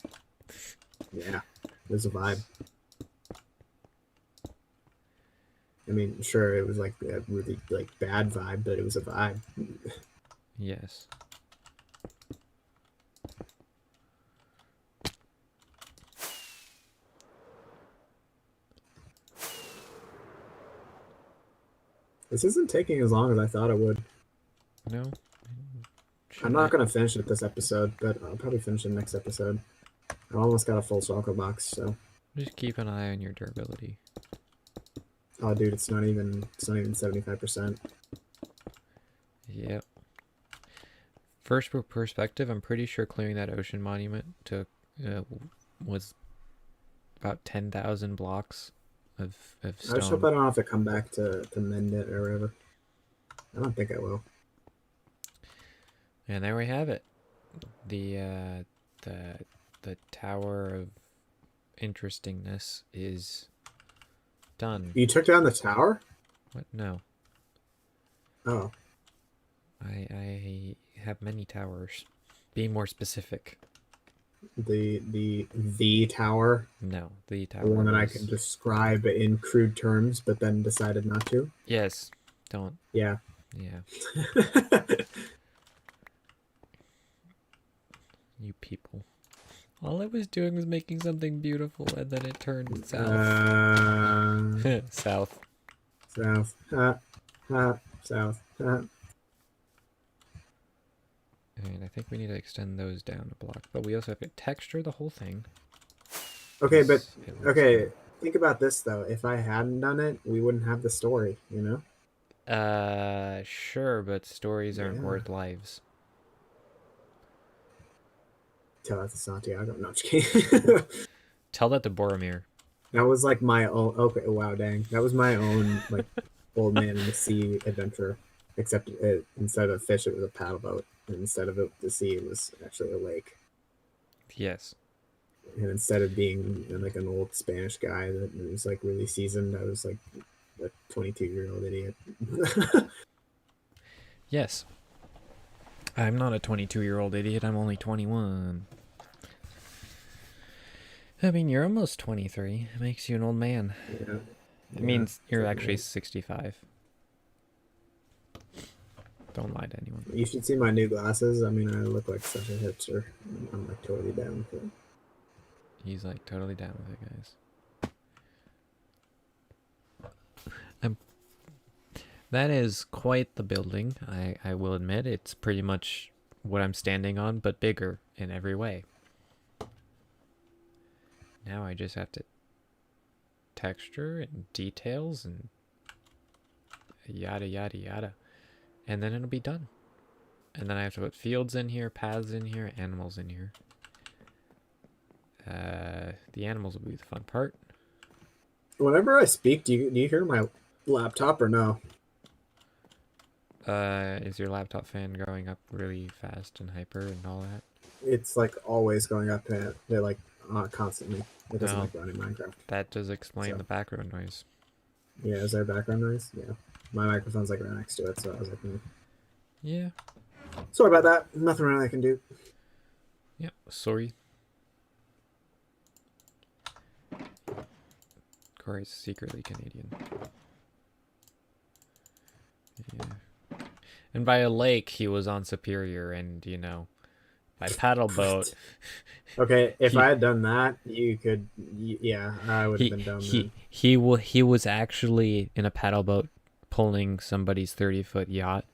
Yeah, it was a vibe. I mean, sure, it was like a really like bad vibe, but it was a vibe. Yes. This isn't taking as long as I thought it would. No. I'm not gonna finish it this episode, but I'll probably finish it next episode. I almost got a full shulker box, so. Just keep an eye on your durability. Oh, dude, it's not even 75%. Yep. First perspective, I'm pretty sure clearing that ocean monument took was about 10,000 blocks of I just hope stone. I don't have to come back to mend it or whatever. I don't think I will. And there we have it. The Tower of Interestingness is done. You took down the tower? What? No. Oh. I have many towers. Be more specific. The tower? No, the tower. The one that I is- can describe in crude terms, but then decided not to? Yes. Don't. Yeah. Yeah. You people. All I was doing was making something beautiful, and then it turned south. South. South. South. And I think we need to extend those down a block, but we also have to texture the whole thing. Okay, but It looks okay. good. Think about this though. If I hadn't done it, we wouldn't have the story. You know. Sure, but stories aren't Yeah. worth lives. Tell that to Santiago. No, I'm just kidding. Tell that to Boromir. That was like my own. Okay, wow, dang. That was my own like old man in the sea adventure. Except instead of a fish, it was a paddle boat. And instead of the sea, it was actually a lake. Yes. And instead of being like an old Spanish guy that was like really seasoned, I was like a 22-year-old idiot. Yes. I'm not a 22-year-old idiot. I'm only 21. I mean, you're almost 23. It makes you an old man. Yeah. It means you're so actually old. 65. Don't lie to anyone. You should see my new glasses. I mean, I look like such a hipster. I'm like totally down with it. He's like totally down with it, guys. That is quite the building. I will admit it's pretty much what I'm standing on, but bigger in every way. Now I just have to texture and details and yada yada yada. And then it'll be done. And then I have to put fields in here, paths in here, animals in here. The animals will be the fun part. Whenever I speak, do you hear my laptop or no? Is your laptop fan going up really fast and hyper and all that? It's like always going up and they're like constantly. It doesn't No. like run in Minecraft. That does explain So. the background noise. Yeah, is there background noise? Yeah. My microphone's like right next to it, so I was like, Yeah. sorry about that. Nothing really I can do. Yeah. Sorry. Corey's secretly Canadian. Yeah. And by a lake, he was on Superior, and you know, by paddle boat. Okay, if He- I had done that, you could. Yeah, I would have been dumb. Then. He was actually in a paddle boat pulling somebody's 30-foot yacht,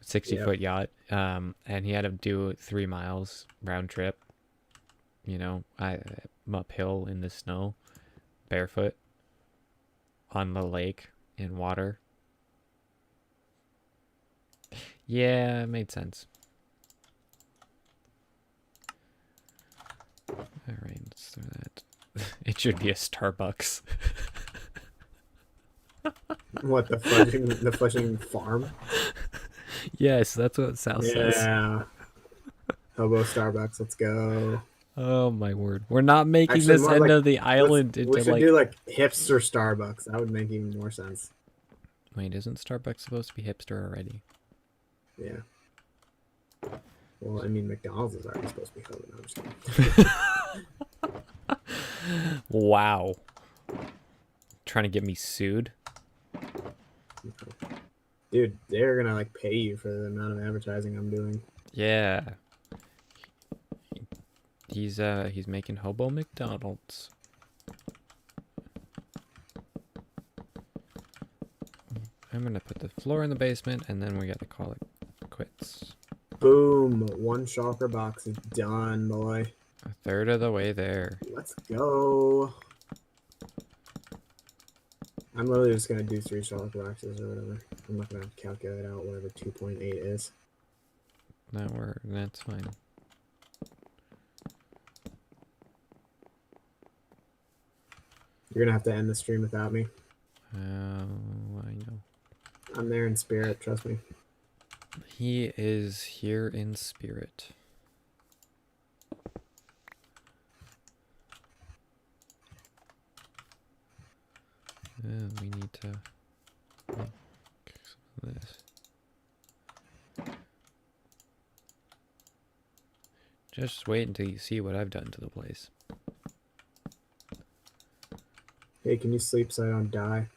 60-foot yacht, and he had to do 3 miles round trip. You know, I'm uphill in the snow, barefoot, on the lake in water. Yeah, it made sense. All right, let's throw that. It should be a Starbucks. What, the fledgling farm? Yes, that's what Sal says. Yeah. Hobo Starbucks, let's go. Oh my word. We're not making Actually, this more end like, of the island we into should like... do like hipster Starbucks. That would make even more sense. Wait, isn't Starbucks supposed to be hipster already? Yeah. Well, I mean, McDonald's is already supposed to be hobo. No, I'm just kidding. Wow. Trying to get me sued? Dude, they're gonna like pay you for the amount of advertising I'm doing. Yeah. He's making hobo McDonald's. I'm gonna put the floor in the basement and then we gotta call it quits. Boom! One shulker box is done, boy. A third of the way there. Let's go. I'm literally just gonna do 3 shulker boxes or whatever. I'm not gonna calculate out whatever 2.8 is. That's fine. You're gonna have to end the stream without me. I know. I'm there in spirit, trust me. He is here in spirit. We need to make some of this. Just wait until you see what I've done to the place. Hey, can you sleep so I don't die?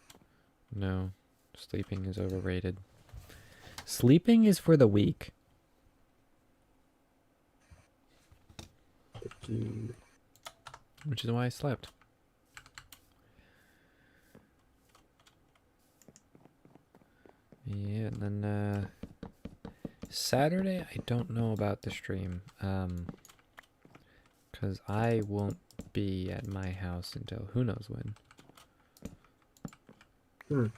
No, sleeping is overrated. Sleeping is for the weak. Which is why I slept. Yeah, and then Saturday, I don't know about the stream. Because I won't be at my house until who knows when. Well,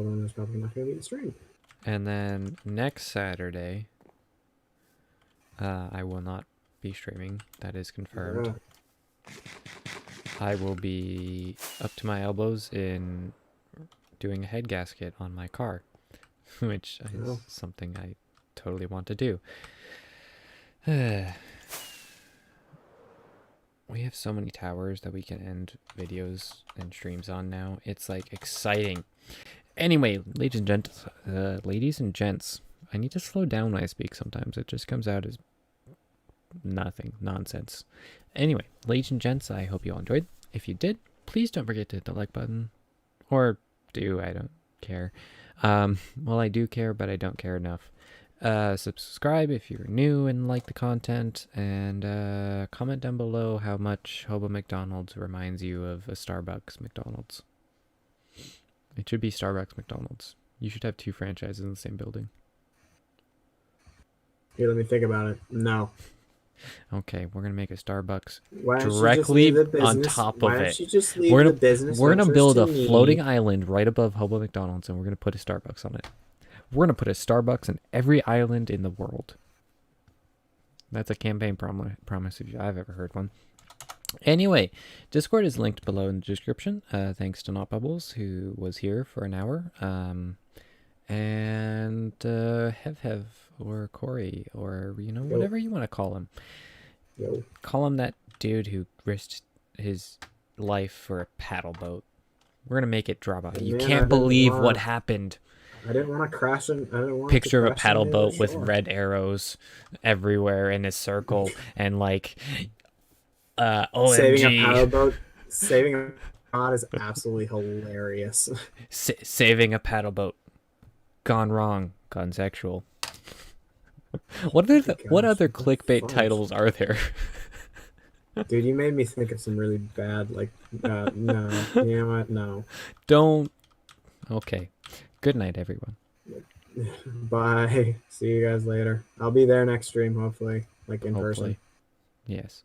then there's probably not gonna be a stream. And then next Saturday, I will not be streaming. That is confirmed. Yeah. I will be up to my elbows in doing a head gasket on my car, which is something I totally want to do. We have so many towers that we can end videos and streams on now. It's like exciting. Anyway, ladies and gents, I need to slow down when I speak sometimes. It just comes out as nonsense. Anyway, ladies and gents, I hope you all enjoyed. If you did, please don't forget to hit the like button. Or do, I don't care. Well, I do care, but I don't care enough. Subscribe if you're new and like the content, and comment down below how much Hobo McDonald's reminds you of a Starbucks McDonald's. It should be Starbucks McDonald's. You should have 2 franchises in the same building. Here, let me think about it. No. Okay, we're gonna make a Starbucks Why don't you just directly leave the business- on top why of don't it. you just leave We're the gonna business we're gonna ventures build a to me? floating island right above Hobo McDonald's, and we're gonna put a Starbucks on it. We're gonna put a Starbucks in every island in the world. That's a campaign promise if I've ever heard one. Anyway, Discord is linked below in the description. Thanks to Not Bubbles, who was here for an hour. And Hev or Corey, or whatever you want to call him. Yo. Call him that dude who risked his life for a paddle boat. We're gonna make it drop out. You Man, I can't didn't believe wanna- what happened. I didn't want to crash in. I didn't want Picture to of a crash paddle into the boat with shore. red arrows everywhere in a circle, and like, Saving OMG, a paddle boat. Saving a pod is absolutely hilarious. saving a paddle boat, gone wrong, gone sexual. What other clickbait fudge. titles are there? Dude, you made me think of some really bad, like, no. You know what? No. Don't. Okay. Good night, everyone. Bye. See you guys later. I'll be there next stream, hopefully. Like, in person. Hopefully. Yes.